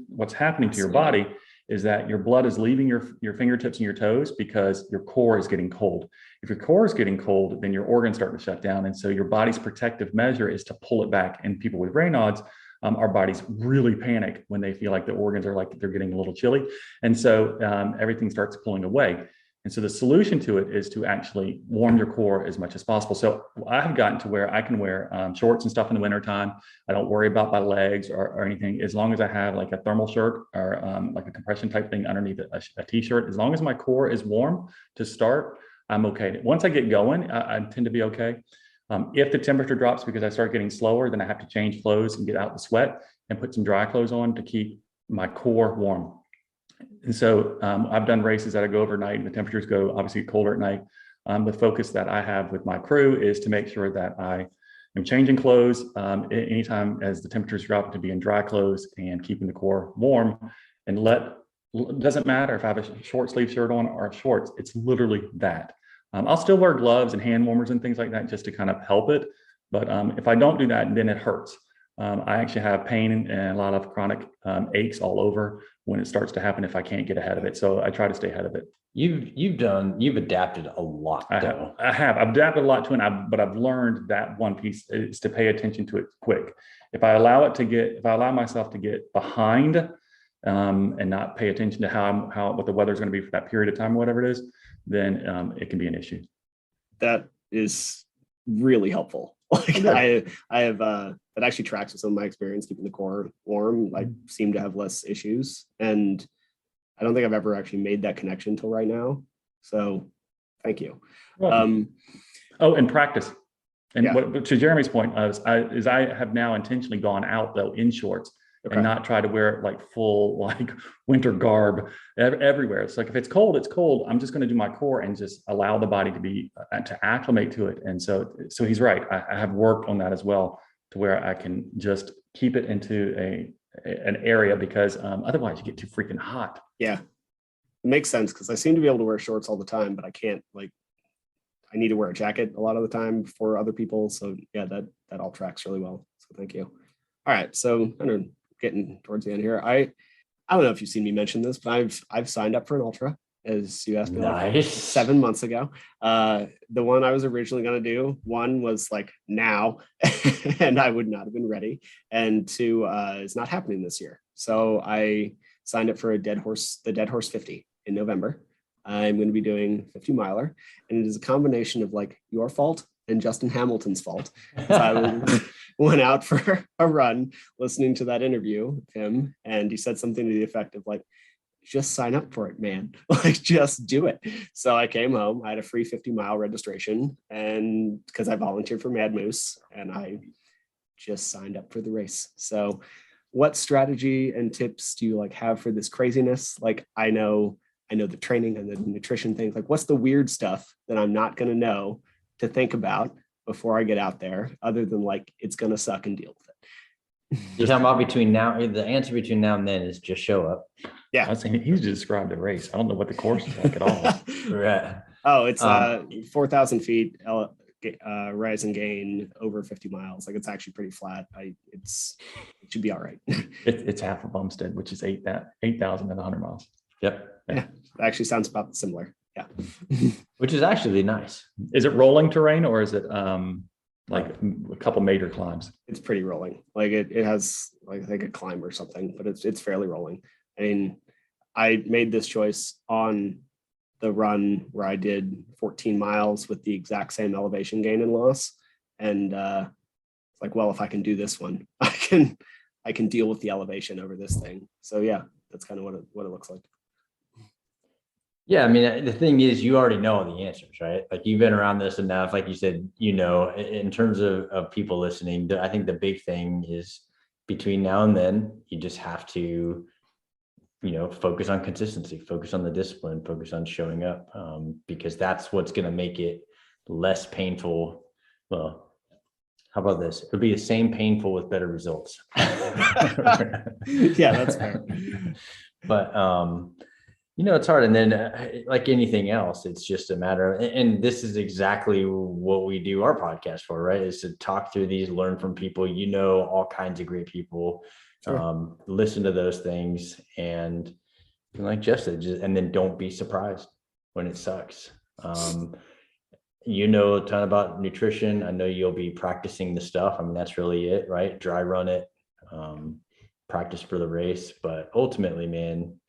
what's happening to your body is that your blood is leaving your fingertips and your toes because your core is getting cold. If your core is getting cold, then your organs start to shut down. And so your body's protective measure is to pull it back. And people with Raynaud's, our bodies really panic when they feel like the organs are like they're getting a little chilly. And so everything starts pulling away. And so the solution to it is to actually warm your core as much as possible. So I have gotten to where I can wear shorts and stuff in the wintertime. I don't worry about my legs or anything, as long as I have like a thermal shirt or like a compression type thing underneath a t-shirt. As long as my core is warm to start, I'm okay. Once I get going, I tend to be okay. If the temperature drops because I start getting slower, then I have to change clothes and get out the sweat and put some dry clothes on to keep my core warm. And so I've done races that I go overnight and the temperatures go obviously colder at night. The focus that I have with my crew is to make sure that I am changing clothes anytime as the temperatures drop, to be in dry clothes and keeping the core warm. And it doesn't matter if I have a short sleeve shirt on or shorts, it's literally that. I'll still wear gloves and hand warmers and things like that just to kind of help it. But if I don't do that, then it hurts. I actually have pain and a lot of chronic aches all over when it starts to happen if I can't get ahead of it. So I try to stay ahead of it. You've adapted a lot. I've adapted a lot to it, but I've learned that one piece is to pay attention to it quick. If I allow myself to get behind and not pay attention to what the weather's going to be for that period of time, whatever it is, then it can be an issue. That is really helpful. Like I have that actually tracks with some of my experience keeping the core warm. I seem to have less issues, and I don't think I've ever actually made that connection until right now. So thank you. And practice. And to Jeremy's point is I have now intentionally gone out though in shorts. Okay. And not try to wear it like full like winter garb everywhere. It's like if it's cold, it's cold. I'm just going to do my core and just allow the body to acclimate to it. And so he's right. I have worked on that as well, to where I can just keep it into an area, because otherwise you get too freaking hot. Yeah, it makes sense, because I seem to be able to wear shorts all the time, but I can't. Like, I need to wear a jacket a lot of the time for other people. So yeah, that all tracks really well. So thank you. All right, so I don't know, getting towards the end here. I don't know if you've seen me mention this, but I've signed up for an ultra, as you asked me like 7 months ago. The one I was originally going to do, one was like now, and I would not have been ready. And two is not happening this year. So I signed up for the Dead Horse 50 in November. I'm going to be doing 50 miler, and it is a combination of like your fault and Justin Hamilton's fault. So I went out for a run listening to that interview with him, and he said something to the effect of like, just sign up for it, man. Like, just do it. So I came home. I had a free 50-mile registration, and because I volunteered for Mad Moose, and I just signed up for the race. So what strategy and tips do you like have for this craziness? Like, I know the training and the nutrition things. Like, what's the weird stuff that I'm not going to know to think about before I get out there, other than like, it's going to suck and deal with it? You're talking about the answer between now and then is just show up. Yeah. I was saying, he's described the race. I don't know what the course is like at all. Right. Oh, it's 4,000 feet, rise and gain over 50 miles. Like, it's actually pretty flat. It should be all right. It's half of Bumstead, which is 8,100 miles. Yep. Yeah, actually sounds about similar. Yeah. Which is actually nice. Is it rolling terrain, or is it like a couple major climbs? It's pretty rolling. Like, it has, like, I think a climb or something, but it's fairly rolling. I mean, I made this choice on the run where I did 14 miles with the exact same elevation gain and loss. And it's like, well, if I can do this one, I can deal with the elevation over this thing. So yeah, that's kind of what it looks like. Yeah, I mean, the thing is, you already know the answers, right? Like, you've been around this enough. Like you said, in terms of people listening, I think the big thing is between now and then, you just have to, focus on consistency, focus on the discipline, focus on showing up, because that's what's going to make it less painful. Well, how about this? It'll be the same painful with better results. Yeah, that's fair. But, it's hard. And then like anything else, it's just a matter of, and this is exactly what we do our podcast for, right? Is to talk through these, learn from people, all kinds of great people, sure. Listen to those things. And like Jeff said, and then don't be surprised when it sucks. A ton about nutrition. I know you'll be practicing the stuff. I mean, that's really it, right? Dry run it, practice for the race. But ultimately, man,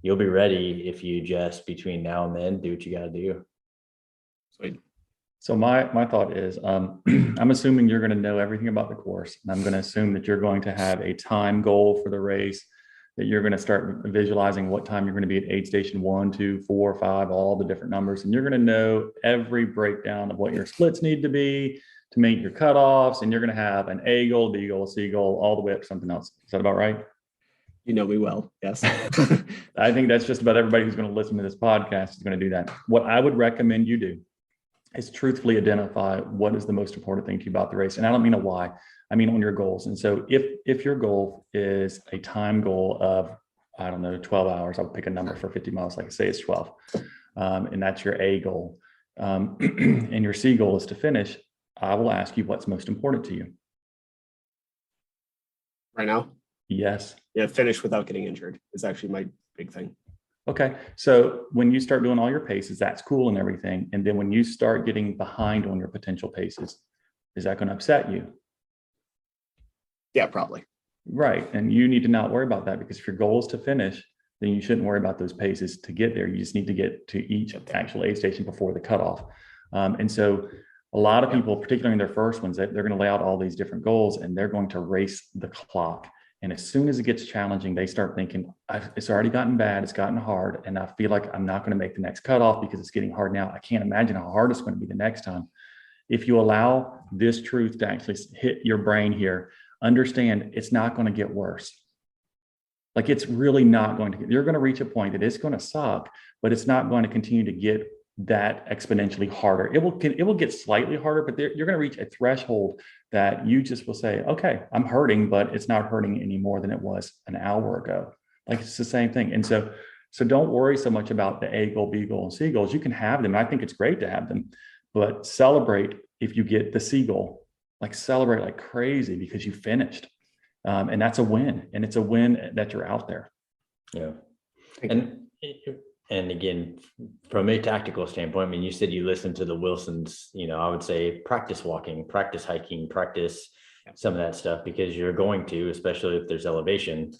you'll be ready if you just between now and then do what you got to do. Sweet. So my thought is, I'm assuming you're going to know everything about the course, and I'm going to assume that you're going to have a time goal for the race, that you're going to start visualizing what time you're going to be at aid station 1, 2, 4, 5, all the different numbers, and you're going to know every breakdown of what your splits need to be to make your cutoffs, and you're going to have an A goal, B goal, C goal, all the way up to something else. Is that about right? You know me well. Yes. I think that's just about everybody who's going to listen to this podcast is going to do that. What I would recommend you do is truthfully identify what is the most important thing to you about the race. And I don't mean a why, I mean on your goals. And so if your goal is a time goal of, 12 hours, I'll pick a number for 50 miles, like I say it's 12. And that's your A goal. And your C goal is to finish. I will ask you what's most important to you. Right now? Yes. Yeah, finish without getting injured is actually my big thing. Okay. So when you start doing all your paces, that's cool and everything. And then when you start getting behind on your potential paces, is that going to upset you? Yeah, probably. Right. And you need to not worry about that, because if your goal is to finish, then you shouldn't worry about those paces to get there. You just need to get to each actual aid station before the cutoff. And so a lot of people, particularly in their first ones, they're going to lay out all these different goals and they're going to race the clock. And as soon as it gets challenging, they start thinking, it's already gotten bad, it's gotten hard, and I feel like I'm not going to make the next cutoff because it's getting hard now. I can't imagine how hard it's going to be the next time. If you allow this truth to actually hit your brain here, understand it's not going to get worse. Like, it's really not going to, you're going to reach a point that it's going to suck, but it's not going to continue to get that exponentially harder. It will get slightly harder, but you're going to reach a threshold that you just will say, okay, I'm hurting, but it's not hurting any more than it was an hour ago. Like, it's the same thing. And so don't worry so much about the A goal, B goal, and C goals. You can have them. I think it's great to have them, but celebrate if you get the C goal. Like, celebrate like crazy because you finished. And that's a win. And it's a win that you're out there. Yeah. And again, from a tactical standpoint, I mean, you said you listened to the Wilsons, I would say practice walking, practice hiking, practice some of that stuff, because you're going to, especially if there's elevation.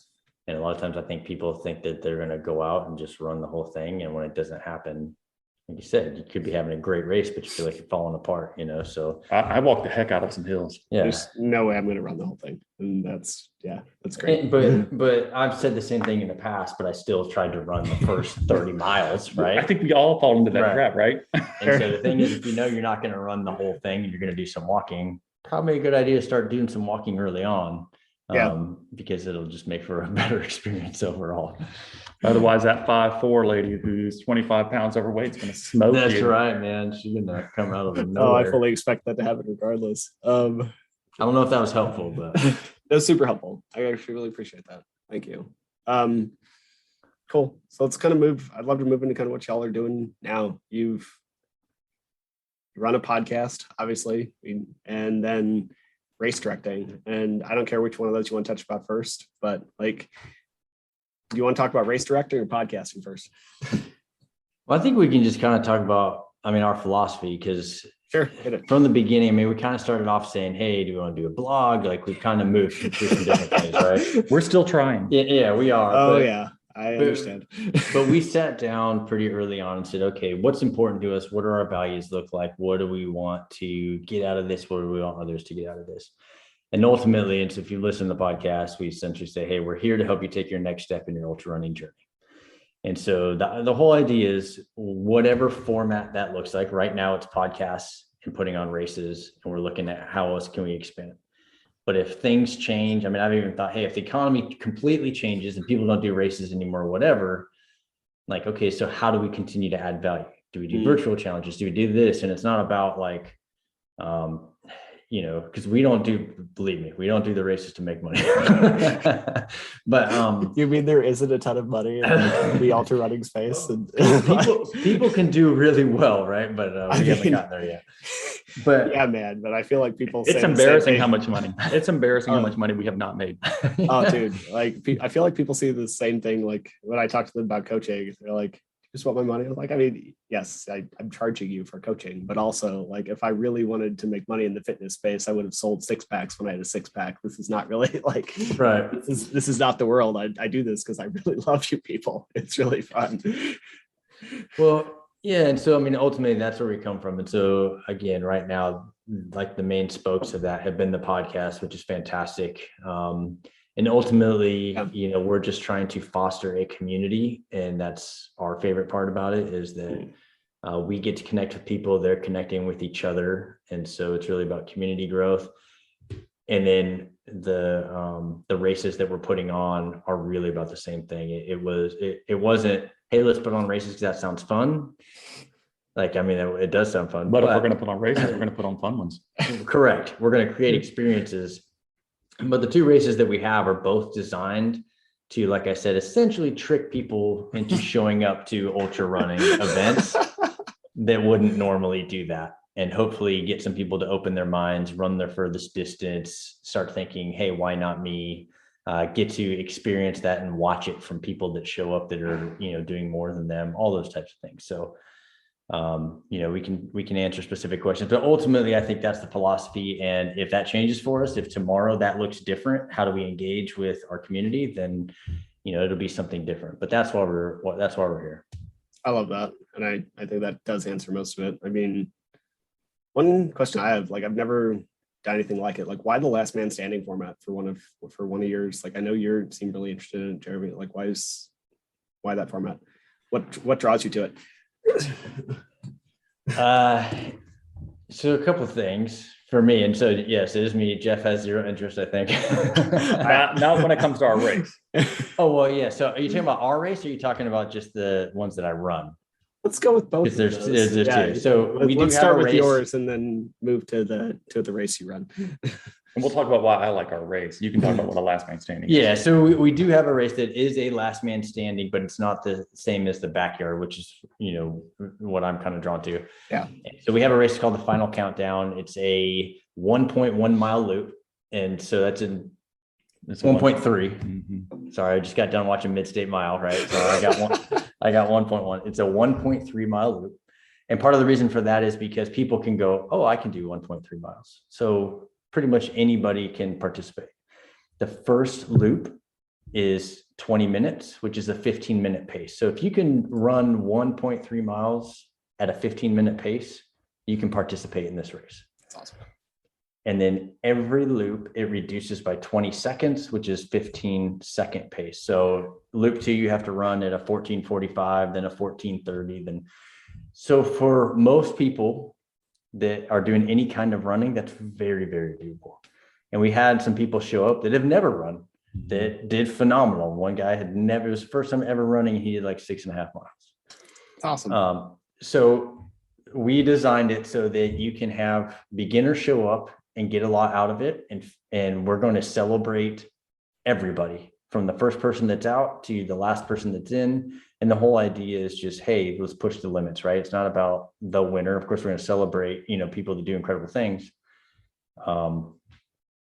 And a lot of times I think people think that they're going to go out and just run the whole thing. And when it doesn't happen, like you said, you could be having a great race, but you feel like you're falling apart, so I walked the heck out of some hills. yeah. There's no way I'm going to run the whole thing. And that's great. But I've said the same thing in the past, but I still tried to run the first 30 miles, right? I think we all fall into that Right. trap, right? And so the thing is, if you're not going to run the whole thing and you're going to do some walking, probably a good idea to start doing some walking early on, because it'll just make for a better experience overall. Otherwise, that 5'4" lady who's 25 pounds overweight is going to smoke you. That's right, man. She's going to come out of nowhere. Oh, I fully expect that to happen regardless. I don't know if that was helpful, but that was super helpful. I actually really appreciate that. Thank you. Cool. So let's kind of move. I'd love to move into kind of what y'all are doing now. You run a podcast, obviously, and then race directing. And I don't care which one of those you want to touch about first, but like, do you want to talk about race directing or podcasting first? Well, I think we can just kind of talk about, our philosophy, because Sure, hit it. from the beginning, we kind of started off saying, hey, do we want to do a blog? Like, we've kind of moved through some different things, right? We're still trying. Yeah, we are. Oh, yeah, I understand. But we sat down pretty early on and said, okay, what's important to us? What do our values look like? What do we want to get out of this? What do we want others to get out of this? And ultimately, and so if you listen to the podcast, we essentially say, hey, we're here to help you take your next step in your ultra running journey. And so the whole idea is whatever format that looks like. Right now, it's podcasts and putting on races, and we're looking at how else can we expand. But if things change, I've even thought, hey, if the economy completely changes and people don't do races anymore, or whatever, like, okay, so how do we continue to add value? Do we do virtual challenges? Do we do this? And it's not about like, because we don't do the races to make money. But you mean there isn't a ton of money in the ultra running space? And people can do really well, right? But we haven't gotten there yet. But yeah, man. But I feel like people. It's embarrassing how much money. It's embarrassing how much money we have not made. Oh, dude! Like, I feel like people see the same thing. Like when I talk to them about coaching, they're like, "Just want my money." I'm like, yes, I'm charging you for coaching, but also like, if I really wanted to make money in the fitness space, I would have sold 6-packs when I had a 6-pack. This is not really like right. This is not the world. I do this because I really love you people. It's really fun. Well. Yeah. And so, ultimately that's where we come from. And so again, right now, like the main spokes of that have been the podcast, which is fantastic. And ultimately, we're just trying to foster a community. And that's our favorite part about it, is that we get to connect with people, they're connecting with each other. And so it's really about community growth. And then the races that we're putting on are really about the same thing. It wasn't, hey, let's put on races because that sounds fun. Like, it does sound fun. But if we're going to put on races, we're going to put on fun ones. Correct. We're going to create experiences. But the two races that we have are both designed to, like I said, essentially trick people into showing up to ultra running events that wouldn't normally do that. And hopefully get some people to open their minds, run their furthest distance, start thinking, hey, why not me? Get to experience that and watch it from people that show up that are, doing more than them, all those types of things. So, we can answer specific questions, but ultimately I think that's the philosophy. And if that changes for us, if tomorrow that looks different, how do we engage with our community? Then, it'll be something different, but that's why we're here. I love that. And I think that does answer most of it. One question I have, like, I've never done anything like it. Like, why the last man standing format for one of yours? Like, I know you seem really interested in it, Jeremy. Like, why that format? What draws you to it? So a couple of things for me. And so, yes, it is me. Jeff has zero interest, I think. Not when it comes to our race. Oh, well, yeah. So are you talking about our race, or are you talking about just the ones that I run? Let's go with both. There's two. So let's start with yours and then move to the race you run. And we'll talk about why I like our race. You can talk about what a last man standing is. Yeah, so we do have a race that is a last man standing, but it's not the same as the backyard, which is, what I'm kind of drawn to. Yeah. So we have a race called the Final Countdown. It's a 1.1 mile loop. And so that's it's 1.3. Mm-hmm. Sorry, I just got done watching Mid-State Mile, right? So I got 1.1. It's a 1.3 mile loop. And part of the reason for that is because people can go, oh, I can do 1.3 miles. So pretty much anybody can participate. The first loop is 20 minutes, which is a 15-minute pace. So if you can run 1.3 miles at a 15-minute pace, you can participate in this race. That's awesome. And then every loop, it reduces by 20 seconds, which is 15-second pace. So loop 2, you have to run at a 14:45, then a 14:30. Then, so for most people that are doing any kind of running, that's very, very doable. And we had some people show up that have never run, that did phenomenal. One guy had never, it was the first time ever running. He did like 6.5 miles. That's awesome. So we designed it so that you can have beginners show up and get a lot out of it. And we're going to celebrate everybody from the first person that's out to the last person that's in. And the whole idea is just, hey, let's push the limits, right? It's not about the winner. Of course, we're going to celebrate, people that do incredible things.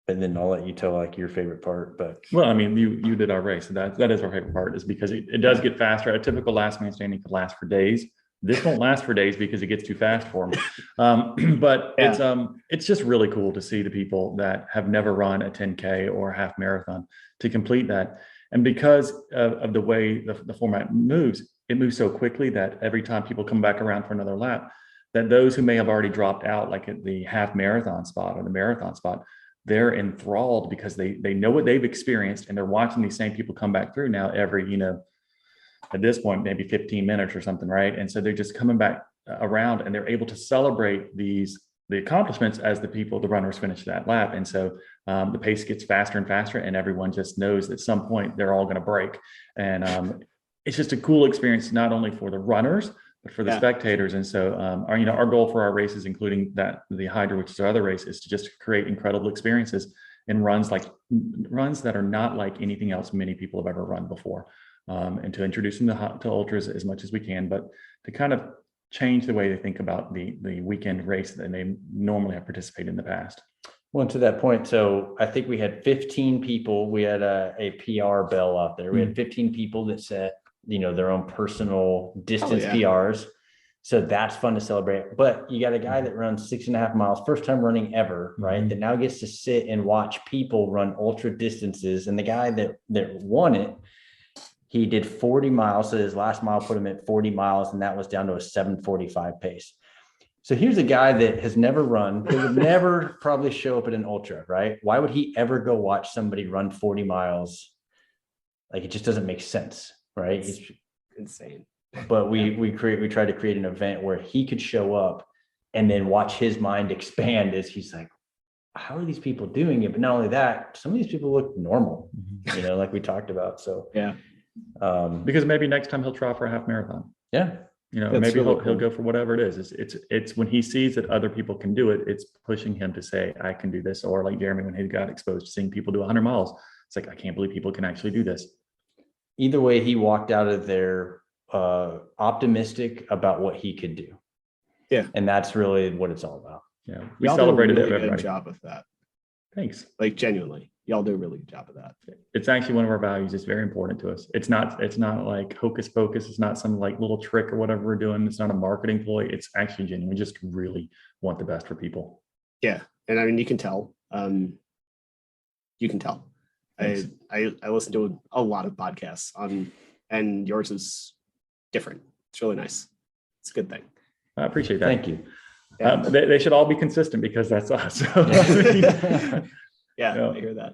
And then I'll let you tell like your favorite part, but. Well, I mean, you did our race. So that is our favorite part, is because it does get faster. A typical last man standing could last for days. This won't last for days because it gets too fast for them. But it's just really cool to see the people that have never run a 10K or a half marathon to complete that. And because of the way the format moves, it moves so quickly that every time people come back around for another lap, that those who may have already dropped out, like at the half marathon spot or the marathon spot, they're enthralled because they know what they've experienced, and they're watching these same people come back through now every, at this point, maybe 15 minutes or something, right? And so they're just coming back around, and they're able to celebrate the accomplishments as the runners finish that lap. And so the pace gets faster and faster, and everyone just knows at some point they're all going to break. And it's just a cool experience, not only for the runners, but for the spectators. And so our goal for our races, including the Hydra, which is our other race, is to just create incredible experiences and runs that are not like anything else many people have ever run before. And to introduce them to ultras as much as we can, but to kind of change the way they think about the weekend race that they normally have participated in the past. Well, to that point, so I think we had 15 people. We had a PR bell out there. We had 15 people that set, their own personal distance PRs. So that's fun to celebrate. But you got a guy that runs 6.5 miles, first time running ever, right? That now gets to sit and watch people run ultra distances. And the guy that won it, he did 40 miles. So his last mile put him at 40 miles, and that was down to a 7:45 pace. So here's a guy that has never run, who would never probably show up at an ultra, right? Why would he ever go watch somebody run 40 miles? Like, it just doesn't make sense, right? It's insane. But we tried to create an event where he could show up and then watch his mind expand as he's like, how are these people doing it? But not only that, some of these people look normal, like we talked about. So because maybe next time he'll try for a half marathon. Yeah. Maybe he'll go for whatever it is. It's when he sees that other people can do it, it's pushing him to say, I can do this. Or like Jeremy, when he got exposed to seeing people do 100 miles, it's like, I can't believe people can actually do this. Either way, he walked out of there optimistic about what he could do. Yeah. And that's really what it's all about. Yeah. We celebrated it. Good job with that. Thanks. Like, genuinely, y'all do a really good job of that. It's actually one of our values. It's very important to us. It's not like hocus pocus. It's not some like little trick or whatever we're doing. It's not a marketing ploy. It's actually genuine. We just really want the best for people. Yeah. And I mean, you can tell. I listen to a lot of podcasts and yours is different. It's really nice. It's a good thing. I appreciate that. Thank you. Yeah. They should all be consistent, because that's us. Yeah, I hear that.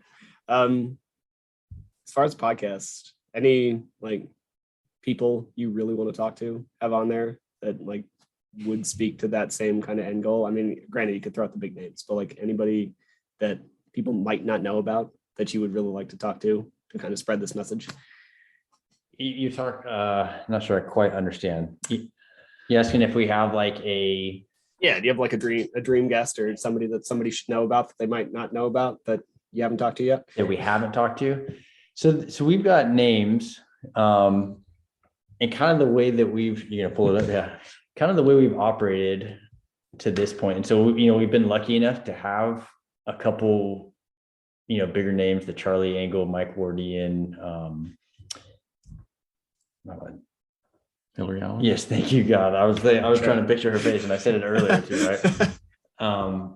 As far as podcast, any like people you really want to talk to have on there that like would speak to that same kind of end goal? I mean, granted, you could throw out the big names, but like anybody that people might not know about that you would really like to talk to kind of spread this message. You talk, not sure I quite understand. You asking if we have like do you have like a dream guest or somebody that somebody should know about that they might not know about that you haven't talked to yet? That we haven't talked to. So we've got names, and kind of the way that we've, pull it up. Yeah. Kind of the way we've operated to this point. And so, we've been lucky enough to have a couple, bigger names, the Charlie Angle, Mike Wardian, Hillary Allen. Yes, thank you, God. I was trying to picture her face, and I said it earlier too, right?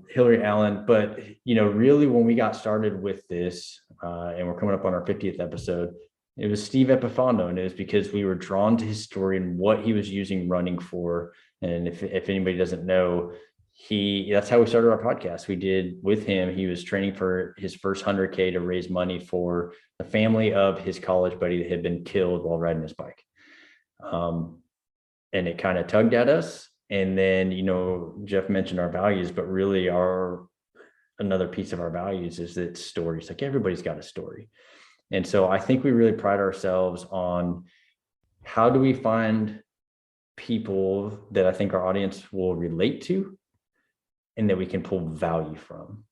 Hillary Allen. But really, when we got started with this, and we're coming up on our 50th episode, It was Steve Epifondo, and it was because we were drawn to his story and what he was using running for. And if anybody doesn't know, that's how we started our podcast. We did with him. He was training for his first 100K to raise money for the family of his college buddy that had been killed while riding his bike. And it kind of tugged at us. And then, Jeff mentioned our values, but really another piece of our values is that stories, like everybody's got a story. And so I think we really pride ourselves on how do we find people that I think our audience will relate to and that we can pull value from.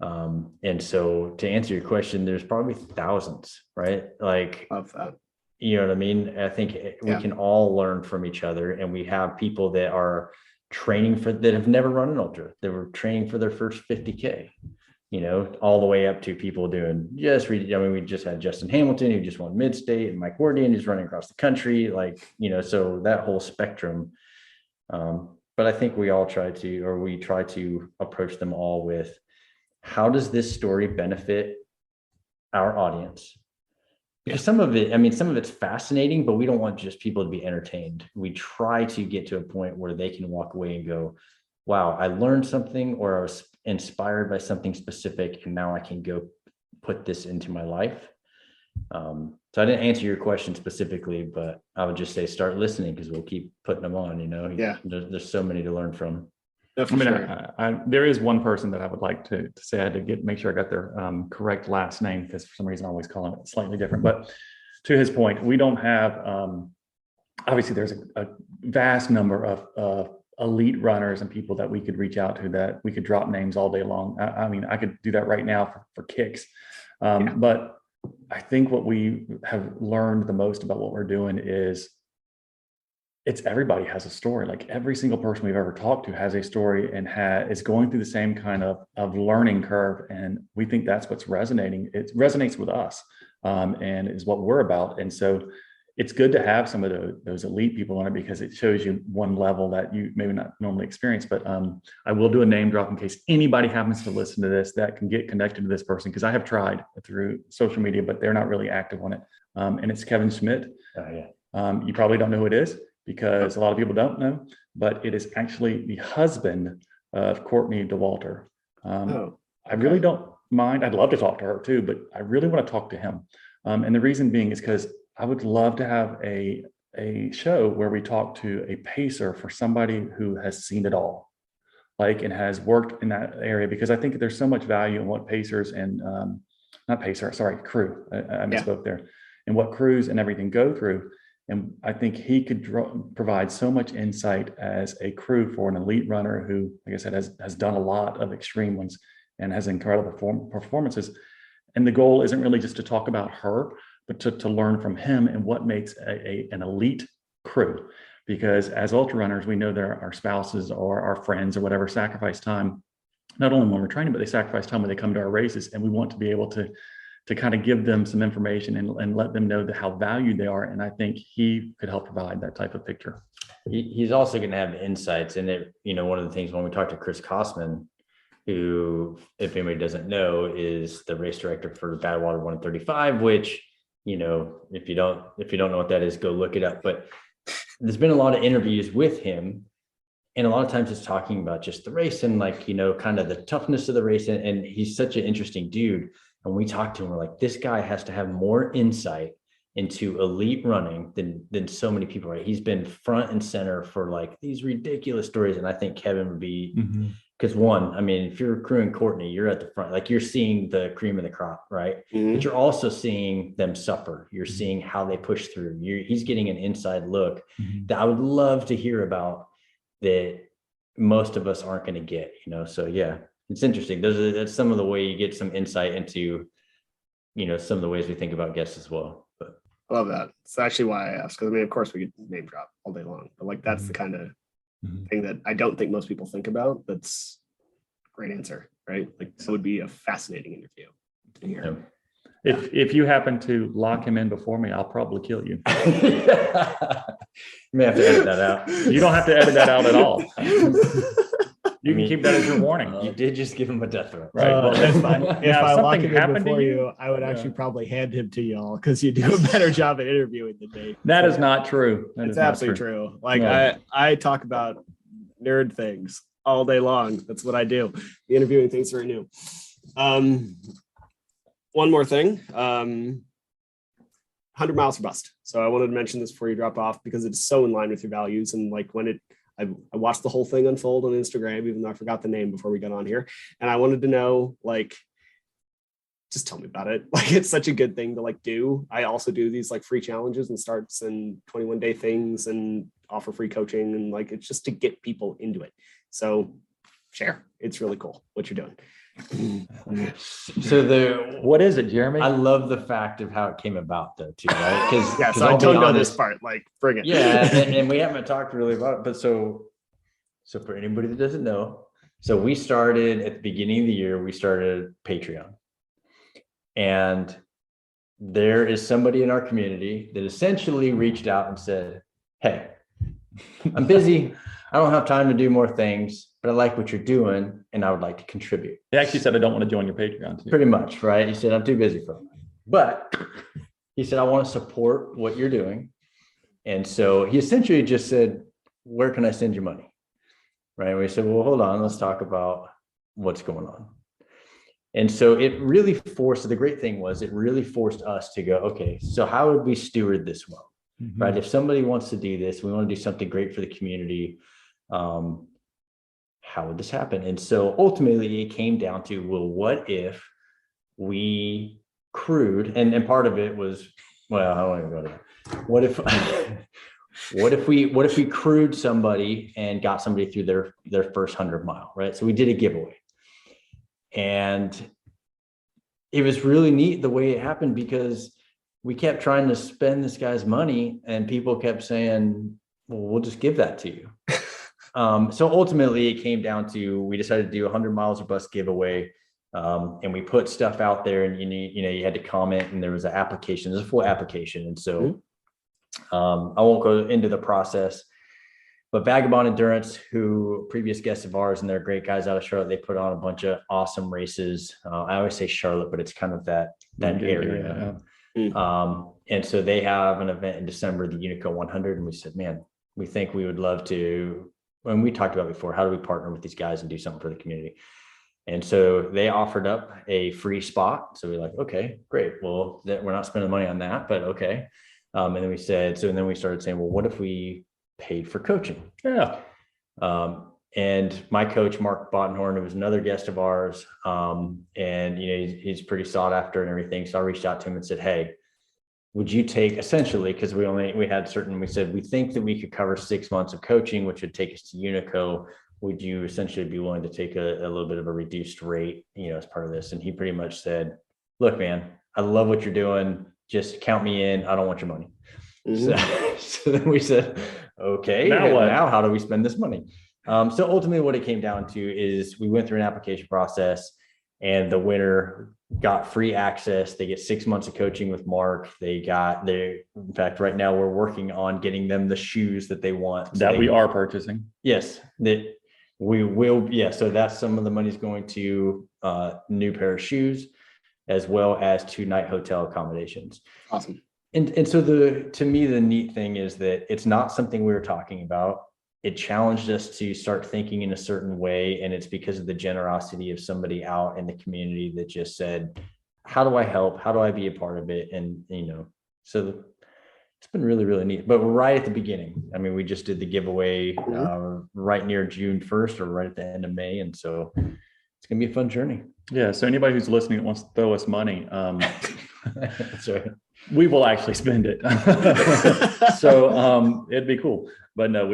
And so to answer your question, there's probably thousands, right? Like, Love that. You know what I mean? I think we can all learn from each other, and we have people that are training that have never run an ultra. They were training for their first 50K, all the way up to people doing we just had Justin Hamilton, who just won mid-state, and Mike Wardian, who's running across the country, so that whole spectrum. But I think we try to approach them all with, how does this story benefit our audience? Because some of it's fascinating, but we don't want just people to be entertained. We try to get to a point where they can walk away and go, wow, I learned something, or I was inspired by something specific, and now I can go put this into my life. So I didn't answer your question specifically, but I would just say start listening, because we'll keep putting them on, there's so many to learn from. There is one person that I would like to say. I had to make sure I got their correct last name, because for some reason I always call it slightly different. But to his point, we don't have, obviously there's a vast number of elite runners and people that we could reach out to, that we could drop names all day long. I could do that right now for kicks. But I think what we have learned the most about what we're doing is everybody has a story. Like every single person we've ever talked to has a story and is going through the same kind of learning curve. And we think that's what's resonating. It resonates with us and is what we're about. And so it's good to have some of those elite people on it, because it shows you one level that you maybe not normally experience. But I will do a name drop in case anybody happens to listen to this that can get connected to this person, because I have tried through social media, but they're not really active on it. And it's Kevin Schmidt. You probably don't know who it is, because a lot of people don't know, but it is actually the husband of Courtney DeWalter. I really don't mind. I'd love to talk to her too, but I really want to talk to him. And the reason being is because I would love to have a show where we talk to a pacer for somebody who has seen it all, and has worked in that area, because I think there's so much value in what pacers and crew. I misspoke there, and what crews and everything go through. And I think he could provide so much insight as a crew for an elite runner who, like I said, has done a lot of extreme ones and has incredible performances. And the goal isn't really just to talk about her, but to learn from him and what makes an elite crew. Because as ultra runners, we know there are spouses or our friends or whatever sacrifice time, not only when we're training, but they sacrifice time when they come to our races. And we want to be able to kind of give them some information and let them know how valued they are. And I think he could help provide that type of picture. He's also going to have insights. And one of the things when we talked to Chris Kosman, who, if anybody doesn't know, is the race director for Badwater 135, which, if you don't know what that is, go look it up. But there's been a lot of interviews with him, and a lot of times it's talking about just the race and kind of the toughness of the race. And he's such an interesting dude. And we talked to him, we're like, this guy has to have more insight into elite running than so many people, right? He's been front and center for these ridiculous stories. And I think Kevin would be, because if you're crewing Courtney, you're at the front, you're seeing the cream of the crop, right? But you're also seeing them suffer. You're seeing how they push through. He's getting an inside look that I would love to hear about, that most of us aren't going to get, So yeah, it's interesting. That's some of the way you get some insight into, some of the ways we think about guests as well. But I love that. It's actually why I asked, because of course we could name drop all day long, but that's the kind of thing that I don't think most people think about. That's a great answer, right? This would be a fascinating interview to hear. If you happen to lock him in before me, I'll probably kill you. You may have to edit that out. You don't have to edit that out at all. You can keep that as your warning. You did just give him a death threat. Right. Well, that's fine. If Now, I lock something him in happened to before you, you, I would actually probably hand him to y'all because you do a better job at interviewing than me. that is not true. That It's is not absolutely true. Like No. I talk about nerd things all day long. That's what I do. The interviewing things are new. One more thing. 100 miles or bust. So I wanted to mention this before you drop off because it's so in line with your values. And like when I watched the whole thing unfold on Instagram, even though I forgot the name before we got on here. And I wanted to know, like, just tell me about it. Like, it's such a good thing to like do. I also do these like free challenges and starts and 21-day things and offer free coaching. And like, it's just to get people into it. So share. It's really cool what you're doing. So What is it, Jeremy? I love the fact of how it came about though too, right? Because Yeah, so I don't know this part. Like, bring it. Yeah, and we haven't talked really about it, but so for anybody that doesn't know, so we started at the beginning of the year, we started Patreon. And there is somebody in our community that essentially reached out and said, hey, I'm busy. I don't have time to do more things, but I like what you're doing and I would like to contribute. He actually said, I don't want to join your Patreon too. Pretty much, right? He said, I'm too busy for it. But he said, I want to support what you're doing. And so he essentially just said, where can I send you money? Right. And we said, well, hold on, let's talk about what's going on. And so it really forced, the great thing was it really forced us to go, okay, so how would we steward this well? Mm-hmm. Right? If somebody wants to do this, we want to do something great for the community. How would this happen? And so ultimately it came down to, well, what if we crewed, and part of it was, well, I don't even go there. What if we crewed somebody and got somebody through their first 100 mile, right? So we did a giveaway. And it was really neat the way it happened because we kept trying to spend this guy's money and people kept saying, well, we'll just give that to you. So ultimately it came down to, we decided to do 100 miles or bust giveaway. And we put stuff out there and you had to comment and there was an application, there's a full application. And so I won't go into the process, but Vagabond Endurance, who previous guests of ours, and they're great guys out of Charlotte, they put on a bunch of awesome races. I always say Charlotte, but it's kind of that area. And so they have an event in December, the Unico 100. And we said, man, we think we would love to, when we talked about before, how do we partner with these guys and do something for the community? And so they offered up a free spot. So we're like, okay, great. Well, we're not spending money on that, but okay. And then we said, and then we started saying, well, what if we paid for coaching? Yeah. And my coach, Mark Bottenhorn, who was another guest of ours, and he's pretty sought after and everything. So I reached out to him and said, hey, would you take, essentially, because we said, we think that we could cover 6 months of coaching, which would take us to Unico. Would you essentially be willing to take a little bit of a reduced rate, as part of this? And he pretty much said, look, man, I love what you're doing. Just count me in. I don't want your money. So then we said, okay, now how do we spend this money? So ultimately what it came down to is we went through an application process and the winner got free access. They get 6 months of coaching with Mark. In fact, right now we're working on getting them the shoes that they want. We are purchasing. Yes, that we will. Yeah. So that's some of the money's going to new pair of shoes, as well as 2 night hotel accommodations. Awesome. And so to me, the neat thing is that it's not something we were talking about. It challenged us to start thinking in a certain way. And it's because of the generosity of somebody out in the community that just said, how do I help? How do I be a part of it? And, so it's been really, really neat. But right at the beginning, I mean, we just did the giveaway right near June 1st or right at the end of May. And so it's going to be a fun journey. Yeah. So anybody who's listening that wants to throw us money, That's right. we will actually spend it. So it'd be cool. But no,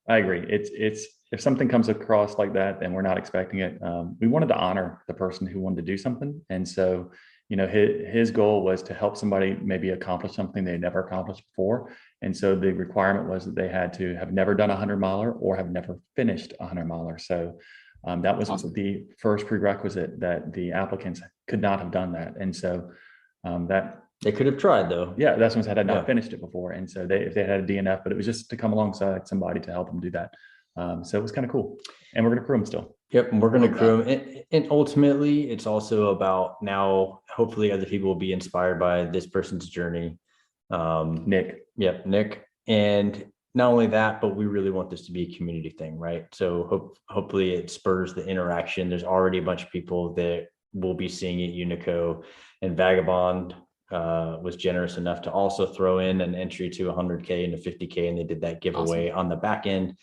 I agree. It's if something comes across like that and we're not expecting it, we wanted to honor the person who wanted to do something. And so, his goal was to help somebody maybe accomplish something they never accomplished before. And so the requirement was that they had to have never done a 100-miler or have never finished a 100-miler. So that was awesome. The first prerequisite, that the applicants could not have done that. And so that they could have tried though. Yeah, that's ones that had not finished it before. And so if they had a DNF, but it was just to come alongside somebody to help them do that. So it was kind of cool. And we're going to crew them still. Yep, and we're going to crew them. And ultimately, it's also about now, hopefully other people will be inspired by this person's journey. Nick. Yep, Nick. And not only that, but we really want this to be a community thing, right? So hopefully it spurs the interaction. There's already a bunch of people that will be seeing at Unico, and Vagabond was generous enough to also throw in an entry to 100K and a 50K, and they did that giveaway on the back end.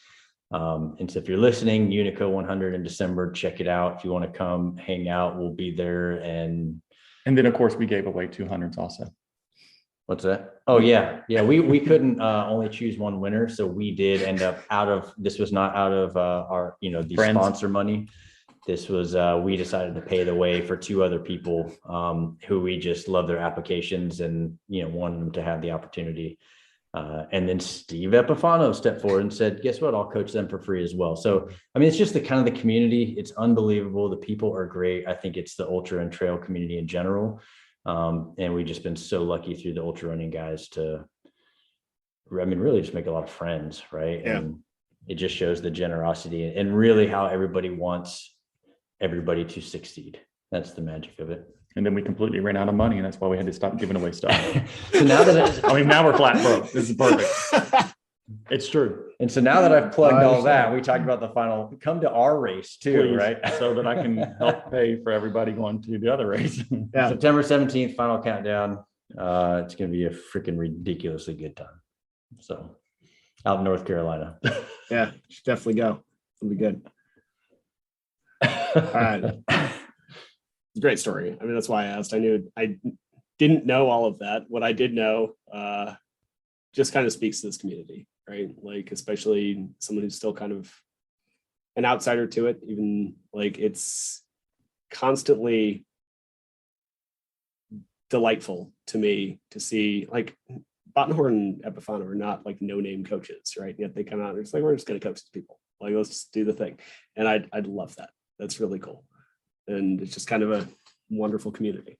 And so if you're listening, Unico 100 in December, check it out. If you want to come hang out, we'll be there. And then of course we gave away 200s also. What's that? Oh yeah. We couldn't only choose one winner. So we did end up this was not out of our, the Friends. Sponsor money. This was, we decided to pay the way for two other people who we just love their applications and, wanted them to have the opportunity. And then Steve Epifano stepped forward and said, guess what? I'll coach them for free as well. So, I mean, it's just the kind of the community. It's unbelievable. The people are great. I think it's the ultra and trail community in general. And we've just been so lucky through the ultra running guys to, really just make a lot of friends. Right. Yeah. And it just shows the generosity and really how everybody wants everybody to succeed. That's the magic of it. And then we completely ran out of money, and that's why we had to stop giving away stuff. So now that now we're flat broke. This is perfect. It's true. And so now that I've plugged all that, we talked about the final, come to our race too, Please, right? So that I can help pay for everybody going to the other race. Yeah. September 17th, final countdown. It's going to be a freaking ridiculously good time. So out in North Carolina. Yeah, should definitely go. It'll be good. All right. Great story. I mean, that's why I asked. I didn't know all of that. What I did know just kind of speaks to this community, right? Like, especially someone who's still kind of an outsider to it, even like it's constantly delightful to me to see like Bottenhorn and Epifano are not like no-name coaches, right? Yet they come out and it's like, we're just going to coach these people. Like, let's just do the thing. And I'd love that. That's really cool. And it's just kind of a wonderful community.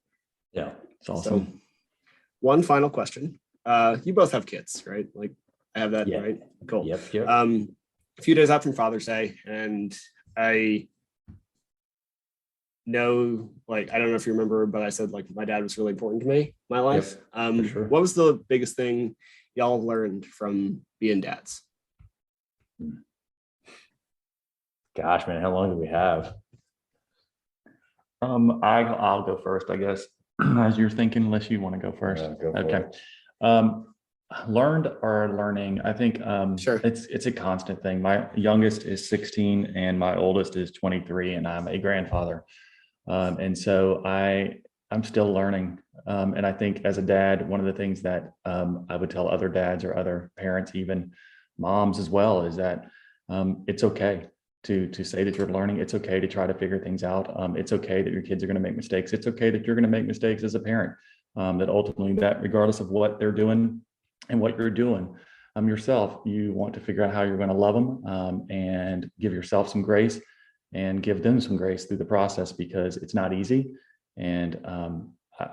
Yeah, it's awesome. So, one final question. You both have kids, right? Like I have that, right? Cool. Yep. A few days out from Father's Day, and I know, like, I don't know if you remember, but I said like my dad was really important to me in my life. for sure. What was the biggest thing y'all learned from being dads? Gosh, man, how long do we have? I'll go first, I guess, as you're thinking, unless you want to go first. Go for Okay. it. Learned or learning, I think Sure. It's a constant thing. My youngest is 16 and my oldest is 23, and I'm a grandfather. And so I'm still learning. And I think as a dad, one of the things that I would tell other dads or other parents, even moms as well, is that it's okay to say that you're learning. It's okay to try to figure things out. It's okay that your kids are going to make mistakes. It's okay that you're going to make mistakes as a parent. That ultimately, that regardless of what they're doing and what you're doing yourself, you want to figure out how you're going to love them and give yourself some grace and give them some grace through the process, because it's not easy. And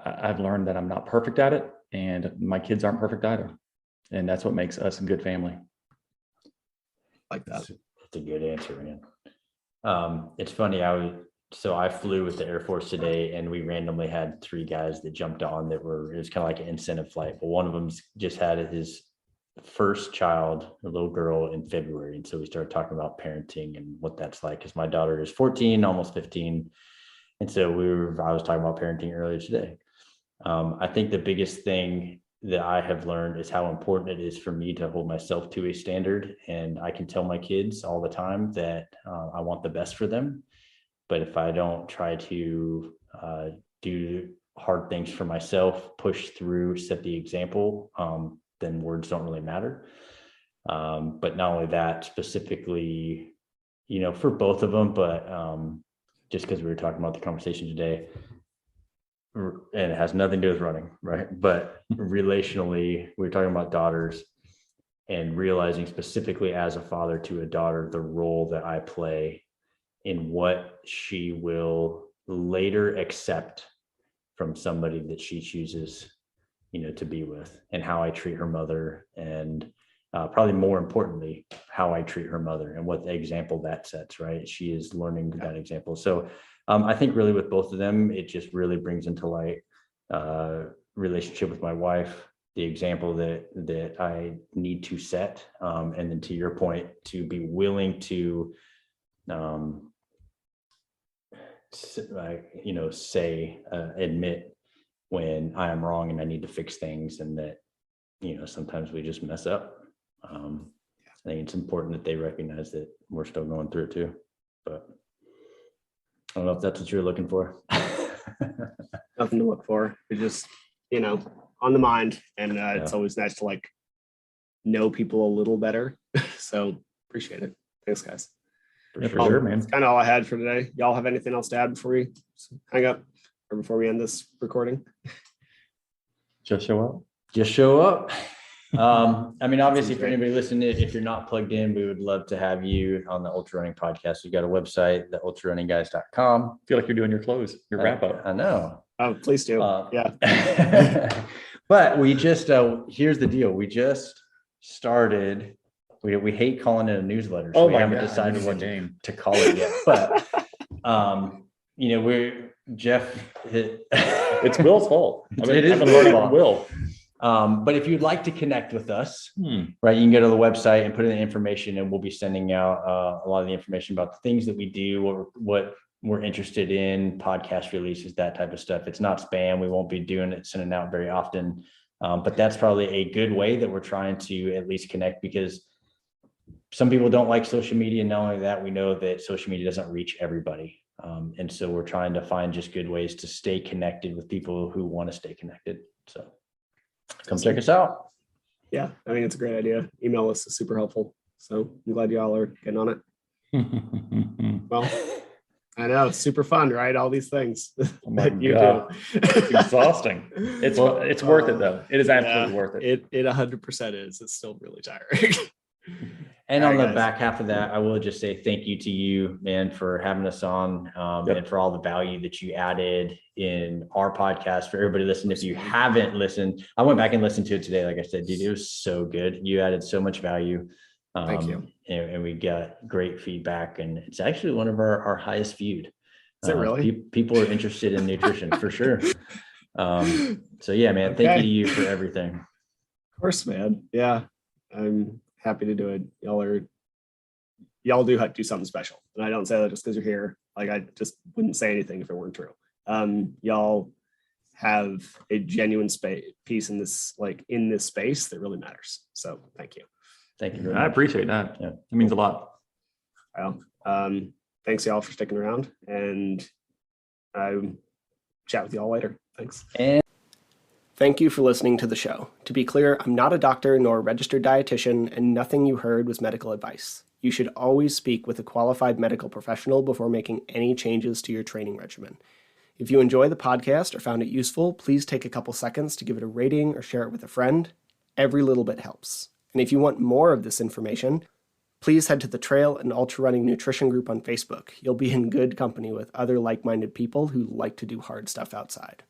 I've learned that I'm not perfect at it, and my kids aren't perfect either. And that's what makes us a good family. Like that. That's a good answer, man. It's funny. I flew with the Air Force today, and we randomly had 3 guys that jumped on it was kind of like an incentive flight. But one of them just had his first child, a little girl, in February. And so we started talking about parenting and what that's like, because my daughter is 14, almost 15. And so I was talking about parenting earlier today. I think the biggest thing that I have learned is how important it is for me to hold myself to a standard. And I can tell my kids all the time that I want the best for them. But if I don't try to do hard things for myself, push through, set the example, then words don't really matter. But not only that, specifically, for both of them, but just because we were talking about the conversation today, and it has nothing to do with running, right? But relationally, we were talking about daughters and realizing specifically as a father to a daughter, the role that I play in what she will later accept from somebody that she chooses, to be with, and how I treat her mother, and probably more importantly, how I treat her mother and what the example that sets, right? She is learning that example. So I think really with both of them, it just really brings into light relationship with my wife, the example that I need to set. And then to your point, to be willing to, admit when I am wrong and I need to fix things, and that, sometimes we just mess up. I think it's important that they recognize that we're still going through it too, but I don't know if that's what you're looking for. Nothing to look for. It's just, on the mind. And it's always nice to like know people a little better. So appreciate it. Thanks, guys. For sure, man. That's kind of all I had for today. Y'all have anything else to add before we hang up or before we end this recording? Just show up. Just show up. Obviously, for anybody listening, if you're not plugged in, we would love to have you on the Ultra Running Podcast. We've got a website, the ultrarunningsguys.com. I feel like you're doing your close, your wrap up. I know. Oh, please do. Yeah. But we just, here's the deal. We just started, we hate calling it a newsletter. So we haven't decided what name to call it yet. But, Jeff hit. It's Will's fault. It is Will. But if you'd like to connect with us, right, you can go to the website and put in the information, and we'll be sending out a lot of the information about the things that we do, what we're interested in, podcast releases, that type of stuff. It's not spam. We won't be doing it, sending out very often. But that's probably a good way that we're trying to at least connect, because some people don't like social media. And not only that, we know that social media doesn't reach everybody. And so we're trying to find just good ways to stay connected with people who want to stay connected. So come check us out. Yeah, I think it's a great idea. Email us is super helpful. So I'm glad y'all are getting on it. Well, I know, it's super fun, right? All these things that you do. It's exhausting. It's worth it though. It is absolutely worth it. It 100% is. It's still really tiring. And on the back half of that, I will just say thank you to you, man, for having us on, and for all the value that you added in our podcast. For everybody listening, if you haven't listened, I went back and listened to it today. Like I said, dude, it was so good. You added so much value. Thank you. And we got great feedback, and it's actually one of our highest viewed. Is it really? People are interested in nutrition for sure. So yeah, man, thank you to you for everything. Of course, man. Yeah, I'm happy to do it. Y'all do something special, and I don't say that just because you're here. Like, I just wouldn't say anything if it weren't true. Y'all have a genuine piece in this space that really matters. So thank you. Thank you very much. I appreciate that. Yeah, it means a lot. Well, thanks y'all for sticking around, and I'll chat with y'all later. Thanks. And thank you for listening to the show. To be clear, I'm not a doctor nor a registered dietitian, and nothing you heard was medical advice. You should always speak with a qualified medical professional before making any changes to your training regimen. If you enjoy the podcast or found it useful, please take a couple seconds to give it a rating or share it with a friend. Every little bit helps. And if you want more of this information, please head to the Trail and Ultra Running Nutrition group on Facebook. You'll be in good company with other like-minded people who like to do hard stuff outside.